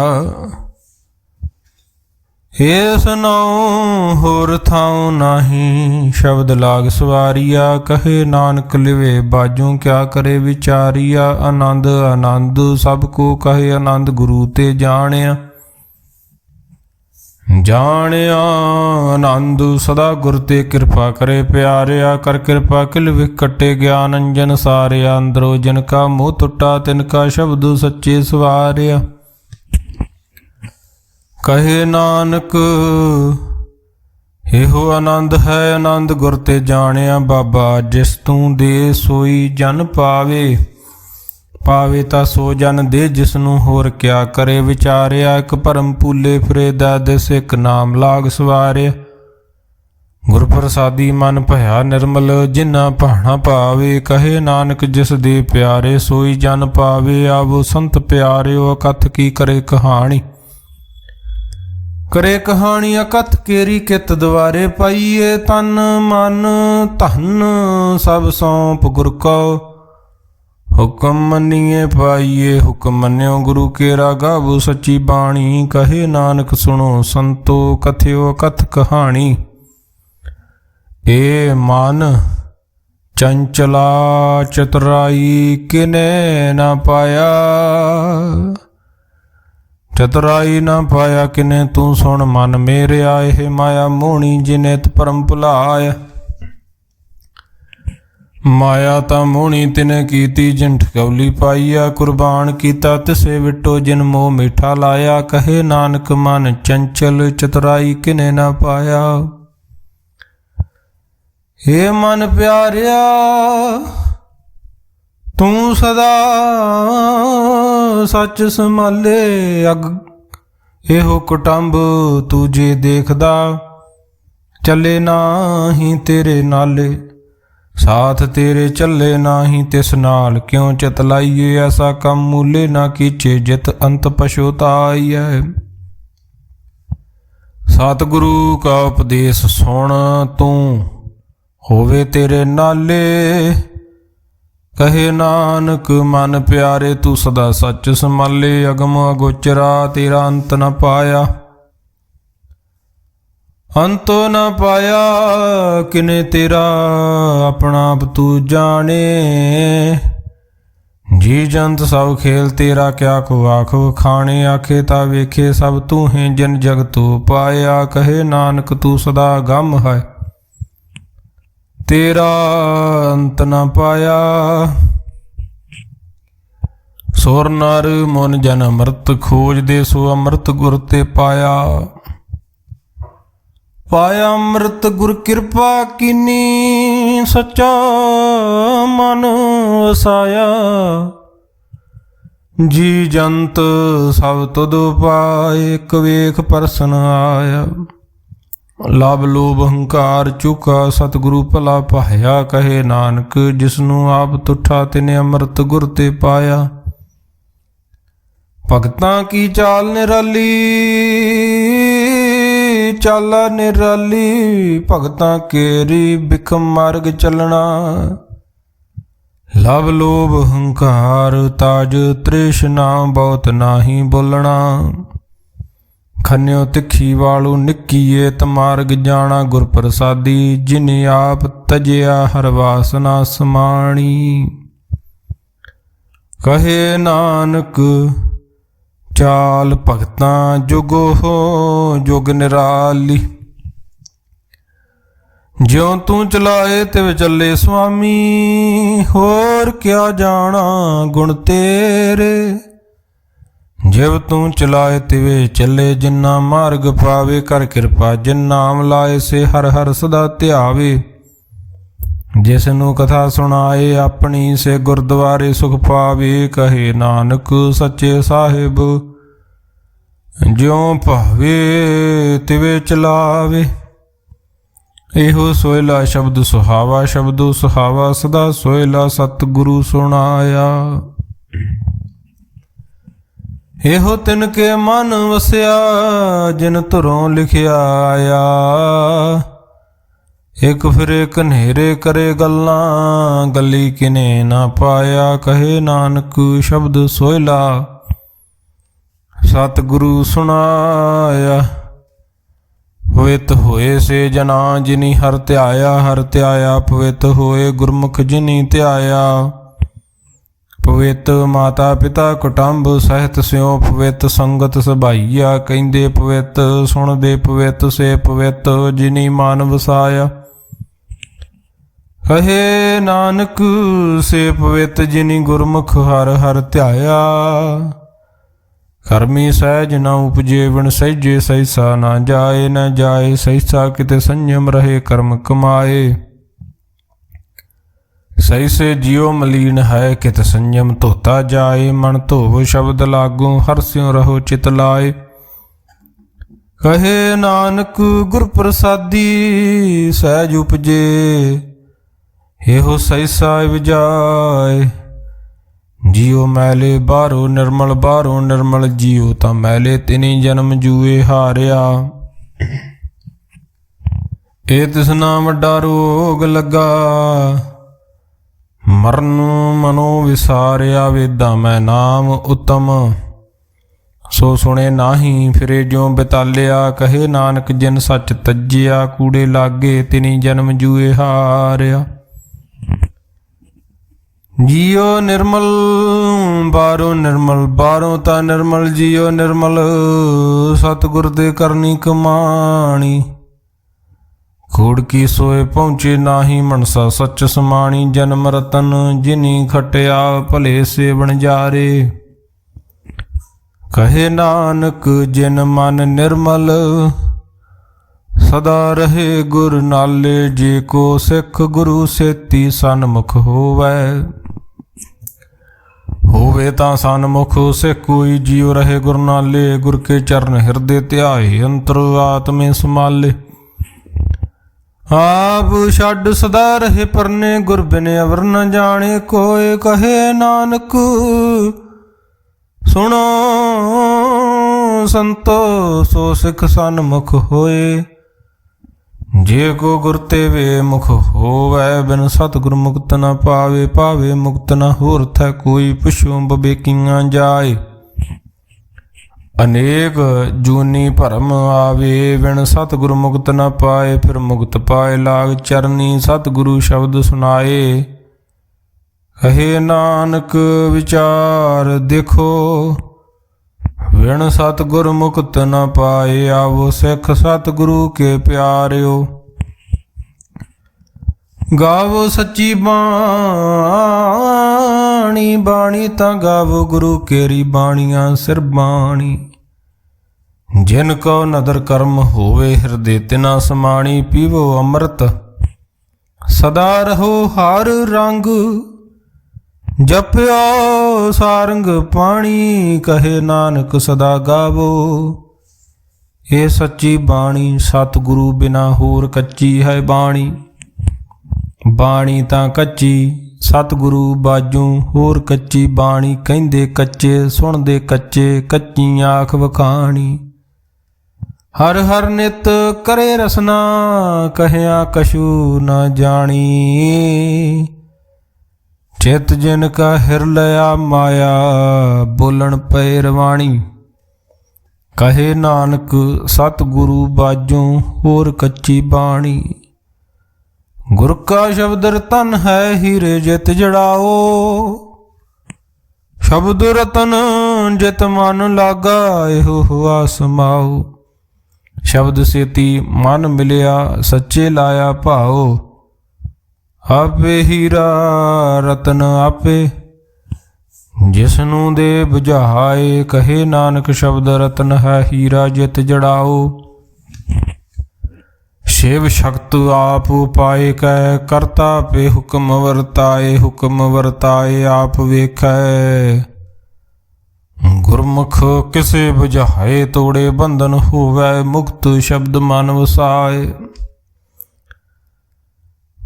Speaker 1: ਏਸ ਨਾਉ ਹੋਰ ਥਾਉ ਨਾਹੀ ਸ਼ਬਦ ਲਾਗ ਸਵਾਰੀਆ ਕਹੇ ਨਾਨਕ ਲਿਵੇ ਬਾਜੋਂ ਕਿਆ ਕਰੇ ਵਿਚਾਰੀਆ ਆਨੰਦ ਆਨੰਦ ਸਭ ਕੋ ਕਹੇ ਆਨੰਦ ਗੁਰੂ ਤੇ ਜਾਣਿਆ ਜਾਣਿਆ ਆਨੰਦ ਸਦਾ ਗੁਰ ਤੇ ਕਿਰਪਾ ਕਰੇ ਪਿਆਰਿਆ ਕਰ ਕਿਰਪਾ ਕਿਲ ਵਿਖ ਕੱਟੇ ਗਿਆਨ ਅੰਜਨ ਸਾਰਿਆ ਅੰਦਰੋ ਜਿਨ ਕਾ ਮੋਹ ਟੁੱਟਾ ਤਿਨ ਕਾ ਸ਼ਬਦ ਸੱਚੇ ਸਵਾਰਿਆ ਕਹੇ ਨਾਨਕ ਇਹੋ ਆਨੰਦ ਹੈ ਆਨੰਦ ਗੁਰ ਤੇ ਜਾਣਿਆ ਬਾਬਾ ਜਿਸ ਤੂੰ ਦੇ ਸੋਈ ਜਨ ਪਾਵੇ ਪਾਵੇ ਤਾਂ ਸੋ ਜਨ ਦੇ ਜਿਸਨੂੰ ਹੋਰ ਕਿਆ ਕਰੇ ਵਿਚਾਰਿਆ ਇੱਕ ਭਰਮ ਭੂਲੇ ਫਿਰੇ ਦਾਦਿਸ ਇੱਕ ਨਾਮ ਲਾਗ ਸਵਾਰਿਆ ਗੁਰ ਪ੍ਰਸਾਦੀ ਮਨ ਭਇਆ ਨਿਰਮਲ ਜਿਨਾ ਭਾਣਾ ਪਾਵੇ ਕਹੇ ਨਾਨਕ ਜਿਸ ਦੇ ਪਿਆਰੇ ਸੋਈ ਜਨ ਪਾਵੇ ਆਵੋ ਸੰਤ ਪਿਆਰਿਓ ਅਕਥ ਕੀ ਕਰੇ ਕਹਾਣੀ ਕਰੇ ਕਹਾਣੀ ਅਕਥ ਕੇਰੀ ਕਿਤ ਦੁਆਰੇ ਪਾਈਏ ਤਨ ਮਨ ਧਨ ਸਭ ਸੌਂਪ ਗੁਰ ਕਉ ਹੁਕਮ ਮੰਨੀਏ ਪਾਈਏ ਹੁਕਮ ਮੰਨਿਓ ਗੁਰੂ ਕੇਰਾ ਗਾਵੋ ਸੱਚੀ ਬਾਣੀ ਕਹੇ ਨਾਨਕ ਸੁਣੋ ਸੰਤੋ ਕਥਿਓ ਕਥ ਕਹਾਣੀ ਏ ਮਨ ਚੰਚਲਾ ਚਤੁਰਾਈ ਕਿਨੇ ਨਾ ਪਾਇਆ ਚਤੁਰਾਈ ਨਾ ਪਾਇਆ ਕਿਨੇ ਤੂੰ ਸੁਣ ਮਨ ਮੇਰਿਆ ਇਹ ਮਾਇਆ ਮੋਹਣੀ ਜਿਨੇ ਤ ਪਰਮ ਭੁਲਾਇਆ ਮਾਇਆ ਤਾਂ ਮੋਹਣੀ ਤਿਨੇ ਕੀਤੀ ਜਿਨ ਠਕੌਲੀ ਪਾਈਆ। ਕੁਰਬਾਨ ਕੀਤਾ ਤਿਸੇ ਵਿਟੋ ਜਿਨ ਮੋਹ ਮਿੱਠਾ ਲਾਇਆ। ਕਹੇ ਨਾਨਕ ਮਨ ਚੰਚਲ ਚਤੁਰਾਈ ਕਿਨੇ ਨਾ ਪਾਇਆ। ਏ ਮਨ ਪਿਆਰਿਆ ਤੂੰ ਸਦਾ ਸੱਚ ਸੰਭਾਲੇ। ਅਗ ਇਹੋ ਕੁਟੰਬ ਤੂੰ ਜੇ ਦੇਖਦਾ ਚੱਲੇ ਨਾਹੀਂ ਤੇਰੇ ਨਾਲੇ। ਸਾਥ ਤੇਰੇ ਚੱਲੇ ਨਾਹੀਂ ਤਿਸ ਨਾਲ ਕਿਉਂ ਚਿਤ ਲਾਈਏ। ਐਸਾ ਕੰਮ ਮੂਲੇ ਨਾ ਕੀਚੇ ਜਿਤ ਅੰਤ ਪਛੁਤਾਈਐ। ਸਤਿਗੁਰੂ ਕਾ ਉਪਦੇਸ਼ ਸੁਣ ਤੂੰ ਹੋਵੇ ਤੇਰੇ ਨਾਲੇ। ਕਹੇ ਨਾਨਕ ਮਨ ਪਿਆਰੇ ਤੂੰ ਸਦਾ ਸੱਚ ਸੰਭਾਲੇ। ਅਗਮ ਅਗੋਚਰਾ ਤੇਰਾ ਅੰਤ ਨ ਪਾਇਆ। ਅੰਤੋ ਨ ਪਾਇਆ ਕਿਨੇ ਤੇਰਾ ਆਪਣਾ ਆਪ ਤੂੰ ਜਾਣੇ। ਜੀ ਜੰਤ ਸਭ ਖੇਲ ਤੇਰਾ ਕਿਆ ਕੋ ਆਖ ਵਖਾਣੇ। ਆਖੇ ਤਾਂ ਵੇਖੇ ਸਭ ਤੂੰ ਹੈ ਜਿਨ ਜਗ ਤੂੰ ਪਾਇਆ। ਕਹੇ ਨਾਨਕ ਤੂੰ ਸਦਾ ਗਮ ਹੈ ਤੇਰਾ ਅੰਤ ਨ ਪਾਇਆ। ਸੁਰ ਨਰ ਮਨ ਜਨ ਅੰਮ੍ਰਿਤ ਖੋਜਦੇ ਸੋ ਅੰਮ੍ਰਿਤ ਗੁਰ ਤੇ ਪਾਇਆ। ਪਾਇਆ ਅੰਮ੍ਰਿਤ ਗੁਰ ਕਿਰਪਾ ਕੀਨੀ ਸੱਚਾ ਮਨ ਵਸਾਇਆ। ਜੀ ਜੰਤ ਸਭ ਤੁਧ ਪਾਏ ਇੱਕ ਵੇਖ ਪਰਸਨ ਆਇਆ। ਲਵ ਲੋਭ ਹੰਕਾਰ ਚੁਕਾ ਸਤਿਗੁਰੂ ਭਲਾ ਪਾਇਆ। ਕਹੇ ਨਾਨਕ ਜਿਸਨੂੰ ਆਪ ਤੁਠਾ ਤਿਨੇ ਅੰਮ੍ਰਿਤ ਗੁਰ ਤੇ ਪਾਇਆ। ਭਗਤਾਂ ਕੀ ਚਾਲ ਨਿਰਾਲੀ ਚਾਲਾ ਨਿਰਾਲੀ। ਭਗਤਾਂ ਕੇਰੀ ਬਿਖਮ ਮਾਰਗ ਚੱਲਣਾ। ਲਵ ਲੋਭ ਹੰਕਾਰ ਤਾਜ ਤ੍ਰਿਸ਼ਨਾ ਬਹੁਤ ਨਾਹੀ ਬੋਲਣਾ। ਖੰਨਿਓ ਤਿੱਖੀ ਵਾਲੂ ਨਿੱਕੀਏ ਤਮਾਰਗ ਜਾਣਾ। ਗੁਰ ਪ੍ਰਸਾਦੀ ਜਿਨੀ ਆਪ ਤਜਿਆ ਹਰ ਵਾਸਨਾ ਸਮਾਣੀ। ਕਹੇ ਨਾਨਕ ਚਾਲ ਭਗਤਾਂ ਜੁਗੋ ਹੋ ਜੁਗ ਨਿਰਾਲੀ। ਜਿਉ ਤੂੰ ਚਲਾਏ ਤਿਵ ਚੱਲੇ ਸੁਆਮੀ। ਹੋਰ ਕਿਆ ਜਾਣਾ ਗੁਣ ਤੇਰੇ। ਜਿਵ ਤੂੰ ਚਲਾਏ ਤਿਵੇ ਚੱਲੇ ਜਿਨਾ ਮਾਰਗ ਪਾਵੇ। ਕਰ ਕਿਰਪਾ ਜਿਨ ਨਾਮ ਲਾਏ ਸੇ ਹਰ ਹਰ ਸਦਾ ਧਿਆਵੇ। ਜਿਸ ਨੂੰ ਕਥਾ ਸੁਣਾਏ ਆਪਣੀ ਸੇ ਗੁਰਦੁਆਰੇ ਸੁਖ ਪਾਵੇ। ਕਹੇ ਨਾਨਕ ਸੱਚੇ ਸਾਹਿਬ ਜਿਉ ਭਾਵੇ ਤਿਵੇ ਚਲਾਵੇ। ਇਹੋ ਸੋਇਲਾ ਸ਼ਬਦ ਸੁਹਾਵਾ ਸ਼ਬਦੋ ਸੁਹਾਵਾ ਸਦਾ ਸੋਇਲਾ ਸਤਿਗੁਰੂ ਸੁਣਾਇਆ। ਇਹੋ ਤਿਨ ਕੇ ਮਨ ਵਸਿਆ ਜਿਨ ਧੁਰੋਂ ਲਿਖਿਆ ਆਇਆ। ਇੱਕ ਫਿਰੇ ਕਨੇਰੇ ਕਰੇ ਗੱਲਾਂ ਗੱਲੀ ਕਿਨੇ ਨਾ ਪਾਇਆ। ਕਹੇ ਨਾਨਕ ਸ਼ਬਦ ਸੋਇਲਾ ਸਤਿਗੁਰੂ ਸੁਣਾਇਆ। ਪਵਿੱਤ ਹੋਏ ਸੇ ਜਨਾ ਜਿਨੀ ਹਰ ਧਿਆਇਆ। ਹਰ ਧਿਆਇਆ ਪਵਿੱਤ ਹੋਏ ਗੁਰਮੁਖ ਜਿਨੀ ਧਿਆਇਆ। ਪਵਿੱਤ ਮਾਤਾ ਪਿਤਾ ਕੁਟੰਬ ਸਹਿਤ ਸਿਉ ਪਵਿੱਤ ਸੰਗਤ ਸਭਾਈਆ। ਕਹਿੰਦੇ ਪਵਿੱਤ ਸੁਣਦੇ ਪਵਿੱਤ ਸੇ ਪਵਿੱਤ ਜਿਨੀ ਮਨ ਵਸਾਇਆ। ਕਹੇ ਨਾਨਕ ਸੇ ਪਵਿੱਤ ਜਿਨੀ ਗੁਰਮੁਖ ਹਰ ਹਰ ਧਿਆਇਆ। ਕਰਮੀ ਸਹਿਜ ਨ ਉਪਜੇ ਵਿਣ ਸਹਿਜੇ ਸਹਿਸਾ ਨਾ ਜਾਏ। ਨਾ ਜਾਏ ਸਹਿਸਾ ਕਿਤੇ ਸੰਜਮ ਰਹੇ ਕਰਮ ਕਮਾਏ। ਸਹਿਸੇ ਜਿਉ ਮਲੀਨ ਹੈ ਕਿਤ ਸੰਜਮ ਧੋਤਾ ਜਾਏ। ਮਨ ਧੋਵ ਸ਼ਬਦ ਲਾਗੂ ਹਰਸਿਉ ਰਹੋ ਚਿਤ ਲਾਏ। ਕਹੇ ਨਾਨਕ ਗੁਰ ਪ੍ਰਸਾਦੀ ਸਹਿਜ ਉਪਜੇ। ਇਹੋ ਸਹਿਸਾ ਵਿਜਾਏ। ਜਿਉ ਮੈਲੇ ਬਾਹਰੋਂ ਨਿਰਮਲ ਬਾਹਰੋਂ ਨਿਰਮਲ। ਜਿਉ ਤਾਂ ਮੈਲੇ ਤਿਨੀ ਜਨਮ ਜੂਏ ਹਾਰਿਆ। ਇਹ ਤਿਸਨਾ ਵੱਡਾ ਰੋਗ ਲੱਗਾ ਮਰਨ ਮਨੋ ਵਿਸਾਰਿਆ। ਵੇਦਾਂ ਮੈਂ ਨਾਮ ਉਤਮ ਸੋ ਸੁਣੇ ਨਾਹੀਂ ਫਿਰੇ ਜਿਉ ਬਿਤਾਲਿਆ। ਕਹੇ ਨਾਨਕ ਜਿਨ ਸੱਚ ਤਜਿਆ ਕੂੜੇ ਲਾਗੇ ਤਿਨੀ ਜਨਮ ਜੂਏ ਹਾਰਿਆ। ਜਿਉ ਨਿਰਮਲ ਬਾਹਰੋਂ ਨਿਰਮਲ ਬਾਹਰੋਂ ਤਾਂ ਨਿਰਮਲ। ਜਿਉ ਨਿਰਮਲ ਸਤਿਗੁਰ ਦੇ ਕਰਨੀ ਕਮਾਣੀ। ਕੂੜ ਕੀ ਸੋਏ ਪਹੁੰਚੇ ਨਾਹੀ ਮਨਸਾ ਸੱਚ ਸਮਾਣੀ ਜਨਮ ਰਤਨ ਜਿਨੀ ਖਟਿਆ ਭਲੇ ਸੇਵਣ ਜਾਰੇ। ਕਹੇ ਨਾਨਕ ਜਿਨ ਮਨ ਨਿਰਮਲ ਸਦਾ ਰਹੇ ਗੁਰ ਨਾਲੇ। ਜੇ ਕੋ ਸਿੱਖ ਗੁਰੂ ਸੇਤੀ ਸਨਮੁਖ ਹੋਵੇ ਤਾਂ ਸਨਮੁਖ ਸਿੱਖ ਕੋਈ ਜੀਉ ਰਹੇ ਗੁਰ ਨਾਲੇ। ਗੁਰ ਕੇ ਚਰਨ ਹਿਰਦੇ ਧਿਆਏ ਅੰਤਰ ਆਤਮੇ ਸਮਾਲੇ। ਆਪ ਛੱਡ ਸਦਾ ਰਹੇ ਪਰਨੇ ਗੁਰ ਬਿਨ ਅਵਰ ਨ ਜਾਣੇ ਕੋਏ। ਕਹੇ ਨਾਨਕ ਸੁਣੋ ਸੰਤੋ ਸੋ ਸਿੱਖ ਸਨਮੁਖ ਹੋਏ। ਜੇ ਕੋ ਗੁਰ ਤੇ ਵੇ ਮੁਖ ਹੋਵੈ ਬਿਨ ਸਤਿਗੁਰ ਮੁਕਤ ਨ ਪਾਵੇ। ਪਾਵੇ ਮੁਕਤ ਨ ਹੋਰ ਥੈ ਕੋਈ ਪੁਛੋ ਬਵੇਕੀਆਂ ਜਾਏ। ਅਨੇਕ ਜੂਨੀ ਭਰਮ ਆਵੇ ਬਿਨ ਸਤਿਗੁਰ ਮੁਕਤ ਨ ਪਾਏ। ਫਿਰ ਮੁਕਤ ਪਾਏ ਲਾਗ ਚਰਨੀ ਸਤਿਗੁਰੂ ਸ਼ਬਦ ਸੁਨਾਏ। ਕਹੇ ਨਾਨਕ ਵਿਚਾਰ ਦੇਖੋ ਬਿਨ ਸਤਿਗੁਰ ਮੁਕਤ ਨ ਪਾਏ। ਆਵੋ ਸਿੱਖ ਸਤਿਗੁਰੂ ਕੇ ਪਿਆਰਿਓ ਗਾਵੋ ਸੱਚੀ ਬਾਣੀ। ਬਾਣੀ ਤਾਂ ਗਾਵੋ ਗੁਰੂ ਕੇਰੀ ਬਾਣੀਆਂ ਸਿਰ ਬਾਣੀ। ਜਿਨ ਕੋ ਨਦਰ ਕਰਮ ਹੋਵੇ ਹਿਰਦੇ ਤਿਨਾ ਸਮਾਣੀ। ਪੀਵੋ ਅੰਮ੍ਰਿਤ ਸਦਾ ਰਹੋ ਹਰ ਰੰਗ ਜਪਿਓ ਸਾਰੰਗ ਪਾਣੀ। ਕਹੇ ਨਾਨਕ ਸਦਾ ਗਾਵੋ ਇਹ ਸੱਚੀ ਬਾਣੀ। ਸਤਿਗੁਰੂ ਬਿਨਾ ਹੋਰ ਕੱਚੀ ਹੈ ਬਾਣੀ। ਬਾਣੀ ਤਾਂ ਕੱਚੀ ਸਤਿਗੁਰੂ ਬਾਝੋਂ ਹੋਰ ਕੱਚੀ ਬਾਣੀ। ਕਹਿੰਦੇ ਕੱਚੇ ਸੁਣਦੇ ਕੱਚੇ ਕੱਚੀ ਆਖ ਵਖਾਣੀ। ਹਰ ਹਰ ਨਿਤ ਕਰੇ ਰਸਨਾ ਕਹਿਆ ਕਛੂ ਨਾ ਜਾਣੀ। ਚਿਤ ਜਿਨ ਕਾ ਹਿਰ ਲਿਆ ਮਾਇਆ ਬੋਲਣ ਪਏ ਰਵਾਣੀ। ਕਹੇ ਨਾਨਕ ਸਤਿਗੁਰੂ ਬਾਝੋਂ ਹੋਰ ਕੱਚੀ ਬਾਣੀ। ਗੁਰ ਕਾ ਸ਼ਬਦ ਰਤਨ ਹੈ ਹੀਰੇ ਜਿਤ ਜੜਾਓ। ਸ਼ਬਦ ਰਤਨ ਜਿਤ ਮਨ ਲਾਗਾ ਇਹੋ ਹੁਆ ਸਮਾਓ। ਸ਼ਬਦ ਸੇਤੀ ਮਨ ਮਿਲਿਆ ਸੱਚੇ ਲਾਇਆ ਭਾਓ। ਆਪੇ ਹੀਰਾ ਰਤਨ ਆਪੇ ਜਿਸਨੂੰ ਦੇ ਬੁਝਾਏ। ਕਹੇ ਨਾਨਕ ਸ਼ਬਦ ਰਤਨ ਹੈ ਹੀਰਾ ਜਿਤ ਜੜਾਓ। ਸ਼ਿਵ ਸ਼ਕਤ ਆਪ ਉਪਾਏ ਕੈ ਕਰਤਾ ਪੇ ਹੁਕਮ ਵਰਤਾਏ। ਹੁਕਮ ਵਰਤਾਏ ਆਪ ਵੇਖੈ ਗੁਰਮੁਖ ਕਿਸੇ ਬੁਝਾਏ। ਤੋੜੇ ਬੰਧਨ ਹੋਵੈ ਮੁਕਤ ਸ਼ਬਦ ਮਨ ਵਸਾਏ।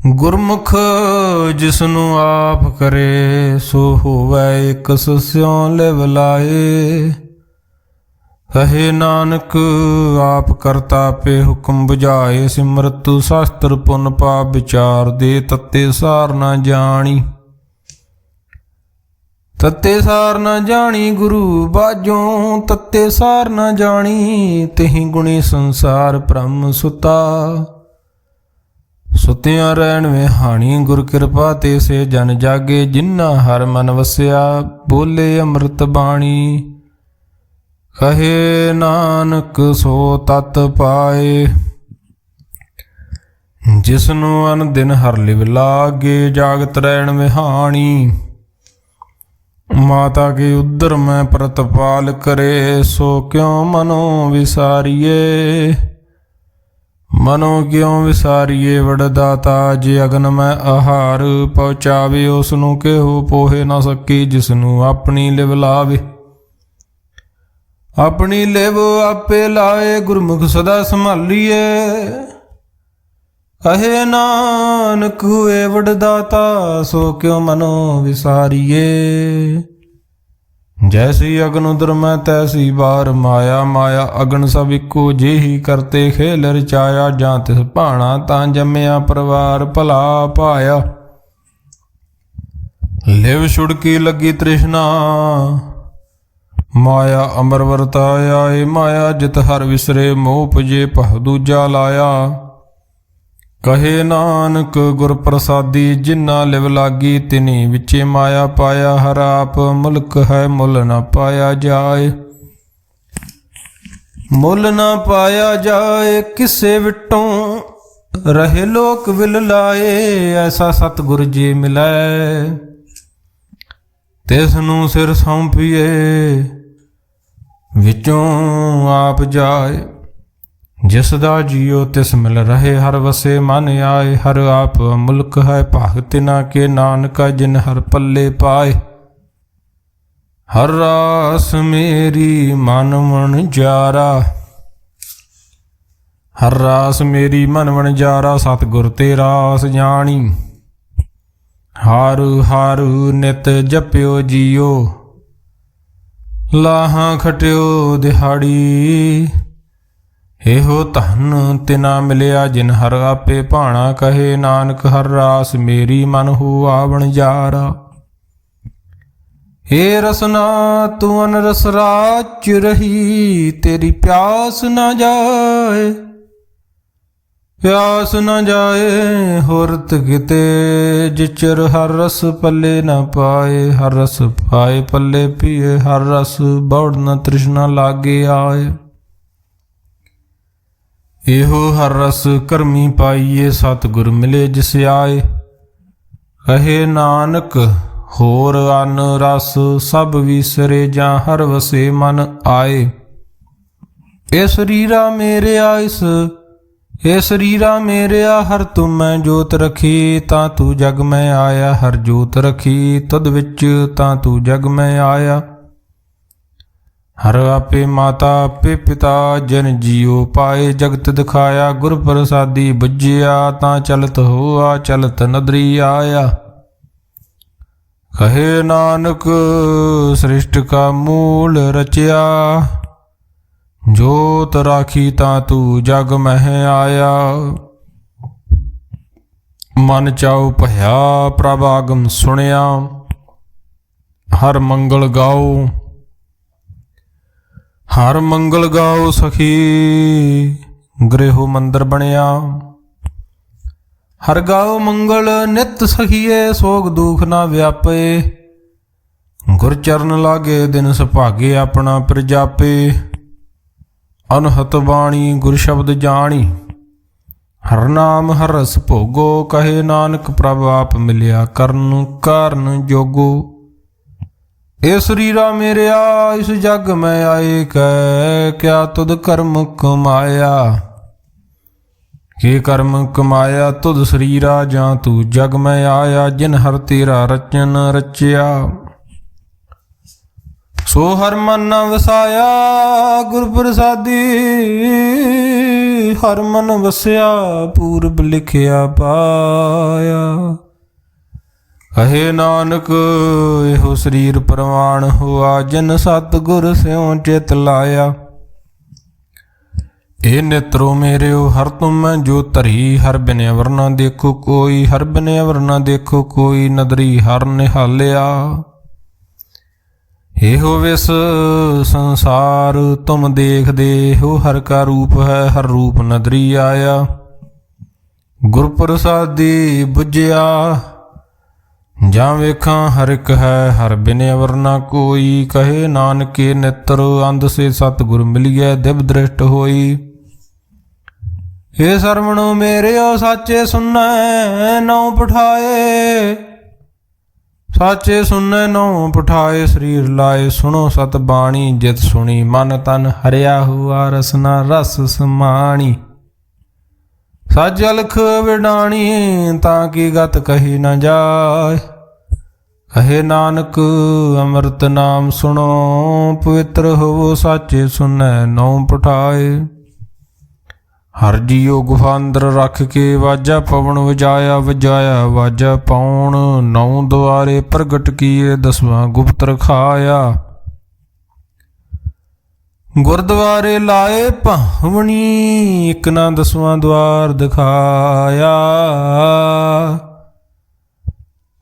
Speaker 1: ਗੁਰਮੁਖ ਜਿਸਨੂੰ ਆਪ ਕਰੇ ਸੋ ਹੋਵੈ ਇਕ ਸਿਉ ਲਿਵ ਲਾਏ। ਕਹੇ ਨਾਨਕ ਆਪ ਕਰਤਾ ਪੇ ਹੁਕਮ ਬੁਝਾਏ। ਸਿਮਰਤ ਸ਼ਾਸਤਰ ਪੁਨ ਪਾਪ ਵਿਚਾਰ ਦੇ ਤੱਤੇ ਸਾਰ ਨਾ ਜਾਣੀ। ਤੱਤੇ ਸਾਰ ਨਾ ਜਾਣੀ ਗੁਰੂ ਬਾਝੋਂ ਤੱਤੇ ਸਾਰ ਨਾ ਜਾਣੀ। ਤਿਹੀ ਗੁਣੀ ਸੰਸਾਰ ਭ੍ਰਮ ਸੁਤਾ ਸੁਤਿਆਂ ਰਹਿਣ ਵਿਹਾਣੀ। ਗੁਰ ਕਿਰਪਾ ਤੇ ਸੇ ਜਨ ਜਾਗੇ ਜਿਨ੍ਹਾਂ ਹਰ ਮਨ ਵਸਿਆ। ਬੋਲੇ ਅੰਮ੍ਰਿਤ ਬਾਣੀ ਕਹੇ ਨਾਨਕ ਸੋ ਤਤ ਪਾਏ। ਜਿਸਨੂੰ ਅਨ ਦਿਨ ਹਰ ਲਿਵ ਲਾਗੇ ਜਾਗਤ ਰਹਿਣ ਵਿਹਾਣੀ। ਮਾਤਾ ਕੇ ਉਦਰ ਮੈਂ ਪ੍ਰਤਪਾਲ ਕਰੇ ਸੋ ਕਿਉ ਮਨੋ ਵਿਸਾਰੀਏ। ਮਨੋ ਕਿਉ ਵਿਸਾਰੀਏ ਵਡ ਦਾਤਾ। ਜੇ ਅਗਨ ਮੈਂ ਆਹਾਰ ਪਹੁੰਚਾਵੇ ਉਸਨੂੰ ਕਿਹੋ ਪੋਹੇ ਨਾ ਸਕੀ। ਜਿਸਨੂੰ ਆਪਣੀ ਲਿਵ ਲਾਵੇ ਆਪਣੀ ਲਿਵ ਆਪੇ ਲਾਏ। ਗੁਰਮੁਖ ਸਦਾ ਸੰਭਾਲੀਏ ਕਹੇ ਨਾਨਕ ਏ ਵਡ ਦਾਤਾ। ਸੋ ਕਿਉ ਮਨੋ ਵਿਸਾਰੀਏ। ਜੈਸੀ ਅਗਨ ਉਦਰ ਮੈਂ ਤੈਸੀ ਬਾਰ ਮਾਇਆ। ਮਾਇਆ ਅਗਨ ਸਭ ਇੱਕੋ ਜਿਹੀ ਕਰਤੇ ਖੇਲ ਰਚਾਇਆ। ਜਾਂ ਤਿਸ ਭਾਣਾ ਤਾਂ ਜੰਮਿਆ ਪਰਿਵਾਰ ਭਲਾ ਪਾਇਆ। ਲਿਵ ਛੁੜਕੀ ਲੱਗੀ ਤ੍ਰਿਸ਼ਨਾ ਮਾਇਆ ਅਮਰ ਵਰਤਾਇਆ। ਏ ਮਾਇਆ ਜਿਤ ਹਰ ਵਿਸਰੇ ਮੋਹ ਪੁਜੇ ਭਉ ਦੂਜਾ ਲਾਇਆ। ਕਹੇ ਨਾਨਕ ਗੁਰ ਪ੍ਰਸਾਦੀ ਜਿਨ੍ਹਾਂ ਲਿਵ ਲਾਗੀ। ਤਿਨੀ ਵਿਚੇ ਮਾਇਆ ਪਾਇਆ। ਹਰ ਆਪ ਮੁਲਕ ਹੈ ਮੁੱਲ ਨਾ ਪਾਇਆ ਜਾਏ। ਮੁੱਲ ਨਾ ਪਾਇਆ ਜਾਏ ਕਿਸੇ ਵਿਟੋਂ ਰਹੇ ਲੋਕ ਵਿਲ ਲਾਏ, ਐਸਾ ਸਤਿਗੁਰ ਜੀ ਮਿਲੈ। ਤਿਸ ਨੂੰ ਸਿਰ ਸੌਂਪੀਏ, ਵਿੱਚੋਂ ਆਪ ਜਾਏ। ਜਿਸ ਦਾ ਜੀਉ ਤਿਸ ਮਿਲ ਰਹੇ, ਹਰ ਵਸੇ ਮਨ ਆਏ। ਹਰ ਆਪ ਮੁਲਕ ਹੈ, ਭਗਤ ਨਾ ਕੇ ਨਾਨਕਾ, ਜਿਨ ਹਰ ਪੱਲੇ ਪਾਏ। ਹਰ ਰਾਸ ਮੇਰੀ ਮਨ ਵਣਜਾਰਾ, ਹਰ ਰਾਸ ਮੇਰੀ ਮਨ ਵਣਜਾਰਾ। ਸਤਿਗੁਰ ਤੇ ਰਾਸ ਜਾਣੀ, ਹਰ ਹਰ ਨਿਤ ਜਪਿਓ ਜੀਓ। ਲਾਹਾਂ ਖਟਿਓ ਦਿਹਾੜੀ, ਇਹੋ ਧਨ ਤਿਨਾ ਮਿਲਿਆ, ਜਿਨ ਹਰ ਆਪੇ ਭਾਣਾ ਕਹੇ। ਨਾਨਕ ਹਰ ਰਾਸ ਮੇਰੀ ਮਨ ਹੋਆ ਵਣਜਾਰਾ। ਏ ਰਸਨਾ ਤੂੰ ਅਨਰਸ ਰਾਚ ਰਹੀ, ਤੇਰੀ ਪਿਆਸ ਨਾ ਜਾਏ। ਪਿਆਸ ਨਾ ਜਾਏ ਹੁਰਤ ਕਿਤੇ, ਜਿਚਰ ਹਰ ਰਸ ਪੱਲੇ ਨਾ ਪਾਏ। ਹਰ ਰਸ ਪਾਏ ਪੱਲੇ ਪੀਏ, ਹਰ ਰਸ ਬੌੜ ਨ ਤ੍ਰਿਸ਼ਨਾ ਲਾਗੇ ਆਏ। ਇਹੋ ਹਰ ਰਸ ਕਰਮੀ ਪਾਈਏ, ਸਤਿਗੁਰ ਮਿਲੇ ਜਿਸ ਆਏ। ਕਹੇ ਨਾਨਕ ਹੋਰ ਅਨ ਰਸ, ਸਭ ਵਿਸਰੇ ਜਾਂ ਹਰ ਵਸੇ ਮਨ ਆਏ। ਇਹ ਸਰੀਰਾ ਮੇਰਿਆ ਇਹ ਸਰੀਰਾ ਮੇਰਿਆ, ਹਰ ਤੁਮ ਮੈਂ ਜੋਤ ਰਖੀ। ਤਾਂ ਤੂੰ ਜਗ ਮੈਂ ਆਇਆ, ਹਰ ਜੋਤ ਰਖੀ ਤਦ ਵਿੱਚ, ਤਾਂ ਤੂੰ ਜਗ ਮੈਂ ਆਇਆ। ਹਰ ਆਪੇ ਮਾਤਾ ਆਪੇ ਪਿਤਾ, ਜਨ ਜੀਉ ਪਾਏ। ਜਗਤ ਦਿਖਾਇਆ ਗੁਰ ਪ੍ਰਸਾਦੀ, ਬੁੱਝਿਆ ਤਾਂ ਚਲਤ ਹੋਆ, ਚਲਤ ਨਦਰੀ ਆਇਆ। ਕਹੇ ਨਾਨਕ ਸ੍ਰਿਸ਼ਟ ਕਾ ਮੂਲ ਰਚਿਆ, ਜੋਤ ਰਾਖੀ ਤਾਂ ਤੂੰ ਜਗ ਮਹਿ ਆਇਆ। ਮਨ ਚਾਉ ਭਇਆ ਪ੍ਰਭ ਆਗਮ ਸੁਣਿਆ, ਹਰ ਮੰਗਲ ਗਾਓ। ਹਰ ਮੰਗਲ ਗਾਓ ਸਖੀ, ਗ੍ਰਹਿ ਮੰਦਰ ਬਣਿਆ। ਹਰ ਗਾਓ ਮੰਗਲ ਨਿਤ ਸਖੀਏ, ਸੋਗ ਦੁਖ ਨਾ ਵਿਆਪੇ। ਗੁਰ ਚਰਨ ਲਾਗੇ ਦਿਨ ਸੁਭਾਗੇ, ਆਪਣਾ ਪ੍ਰਜਾਪੇ। ਅਨਹਤ ਬਾਣੀ ਗੁਰ ਸ਼ਬਦ ਜਾਣੀ, ਹਰ ਨਾਮ ਹਰ ਰਸ ਭੋਗੋ। ਕਹੇ ਨਾਨਕ ਪ੍ਰਭ ਆਪ ਮਿਲਿਆ, ਕਰਨ ਕਾਰਨ ਜੋਗੋ। ਇਹ ਸਰੀਰਾ ਮੇਰਿਆ ਇਸ ਜਗ ਮੈਂ ਆਏ, ਕਹਿ ਕਿਆ ਤੁਧ ਕਰਮ ਕਮਾਇਆ। ਕੀ ਕਰਮ ਕਮਾਇਆ ਤੁਧ ਸਰੀਰਾ, ਜਾਂ ਤੂੰ ਜਗ ਮੈਂ ਆਇਆ। ਜਿਨ ਹਰ ਤੇਰਾ ਰਚਨ ਰਚਿਆ, ਸੋ ਹਰ ਮਨ ਨ ਵਸਾਇਆ। ਗੁਰ ਪ੍ਰਸਾਦੀ ਹਰ ਮਨ ਵਸਿਆ, ਪੂਰਬ ਲਿਖਿਆ ਪਾਇਆ। ਕਹੇ ਨਾਨਕ ਇਹੋ ਸਰੀਰ ਪ੍ਰਵਾਨ ਹੋਆ, ਜਿਨ ਸਤਿਗੁਰ ਸਿਉ ਚਿਤ ਲਾਇਆ। ਇਹ ਨੇਤਰੋ ਮੇਰਿਓ ਹਰ ਤੁਮ ਮੈਂ ਜੋ ਧਰੀ, ਹਰ ਬਿਨ ਅਵਰ ਨਾ ਦੇਖੋ ਕੋਈ। ਹਰ ਬਿਨ ਅਵਰ ਨਾ ਦੇਖੋ ਕੋਈ, ਨਦਰੀ ਹਰ ਨਿਹਾਲਿਆ। ਇਹੋ ਵਿਸ ਸੰਸਾਰ ਤੁਮ ਦੇਖਦੇ ਹੋ, ਹਰ ਕਾ ਰੂਪ ਹੈ ਹਰ ਰੂਪ ਨਦਰੀ ਆਇਆ। ਗੁਰ ਪ੍ਰਸਾਦੀ ਬੁਝਿਆ, ਜਾਂ ਵੇਖਾਂ ਹਰ ਇੱਕ ਹੈ ਹਰ ਬਿਨ ਅਵਰ ਨਾ ਕੋਈ। ਕਹੇ ਨਾਨਕੇ ਨੇਤਰ ਅੰਧ ਸੇ ਸਤਿਗੁਰ ਮਿਲਿਐ, ਦਿਵ ਦ੍ਰਿਸ਼ਟ ਹੋਈ। ਇਹ ਸਰਵਣੋ ਮੇਰਿਓ ਸਾਚੇ ਸੁਣੈ ਨਉ ਪਠਾਏ। ਸਾਚੇ ਸੁਣੈ ਨਉ ਪਠਾਏ, ਸਰੀਰ ਲਾਏ ਸੁਣੋ ਸਤ ਬਾਣੀ। ਜਿਤ ਸੁਣੀ ਮਨ ਤਨ ਹਰਿਆ ਹੁਆ, ਰਸਨਾ ਰਸ ਸਮਾਣੀ। ਸੱਚ ਅਲਖ ਵਿਡਾਣੀ, ਤਾਂ ਕੀ ਗਤ ਕਹੀ ਨਾ ਜਾਏ। ਕਹੇ ਨਾਨਕ ਅੰਮ੍ਰਿਤ ਨਾਮ ਸੁਣੋ, ਪਵਿੱਤਰ ਹੋਵੋ ਸਾਚੇ ਸੁਣੈ ਨਉ ਪਠਾਏ। ਹਰ ਜੀਉ ਗੁਫਾ ਅੰਦਰ ਰੱਖ ਕੇ, ਵਾਜਾ ਪਵਨ ਵਜਾਇਆ। ਵਜਾਇਆ ਵਾਜਾ ਪਾਉਣ, ਨੌ ਦੁਆਰੇ ਪ੍ਰਗਟ ਕੀਏ। ਦਸਵਾਂ ਗੁਪਤ ਰਖਾਇਆ, ਗੁਰਦੁਆਰੇ ਲਾਏ ਭਾਵਣੀ। ਇੱਕ ਨਾ ਦਸਵਾਂ ਦੁਆਰ ਦਿਖਾਇਆ।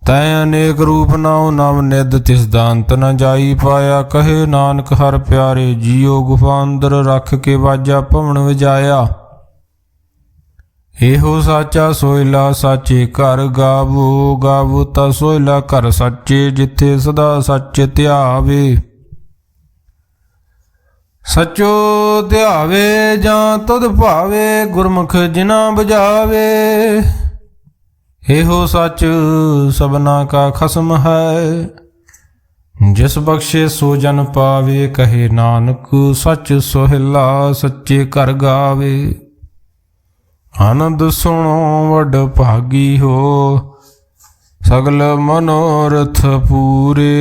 Speaker 1: ਤੈ ਅਨੇਕ ਰੂਪ ਨਾਉ ਨਵ ਨਿਧ, ਤਿਸ ਦਾ ਅੰਤ ਨ ਜਾਈ ਪਾਇਆ। ਕਹੇ ਨਾਨਕ ਹਰ ਪਿਆਰੇ ਜੀਉ ਗੁਫਾ ਅੰਦਰ ਰੱਖ ਕੇ, ਵਾਜਾ ਪਵਨ ਵਜਾਇਆ। ਇਹੋ ਸਾਚਾ ਸੋਇਲਾ ਸਾਚੇ ਘਰ ਗਾਵੋ। ਗਾਵੋ ਤਾ ਸੋਇਲਾ ਘਰ ਸਾਚੇ, ਜਿੱਥੇ ਸਦਾ ਸੱਚ ਧਿਆਵੇ। ਸਚੋ ਧਿਆਵੇ ਜਾਂ ਤੁਧ ਭਾਵੇ, ਗੁਰਮੁਖ ਜਿਨਾ ਬੁਝਾਵੇ। ਇਹੋ ਸੱਚ ਸਭਨਾ ਕਾ ਖਸਮ ਹੈ, ਜਿਸ ਬਖਸ਼ੇ ਸੋ ਜਨ ਪਾਵੇ। ਕਹੇ ਨਾਨਕ ਸੱਚ ਸੁਹਿਲਾ, ਸੱਚੇ ਘਰ ਗਾਵੇ। ਆਨੰਦ ਸੁਣੋ ਵਡ ਭਾਗੀ ਹੋ, ਸਗਲ ਮਨੋਰਥ ਪੂਰੇ।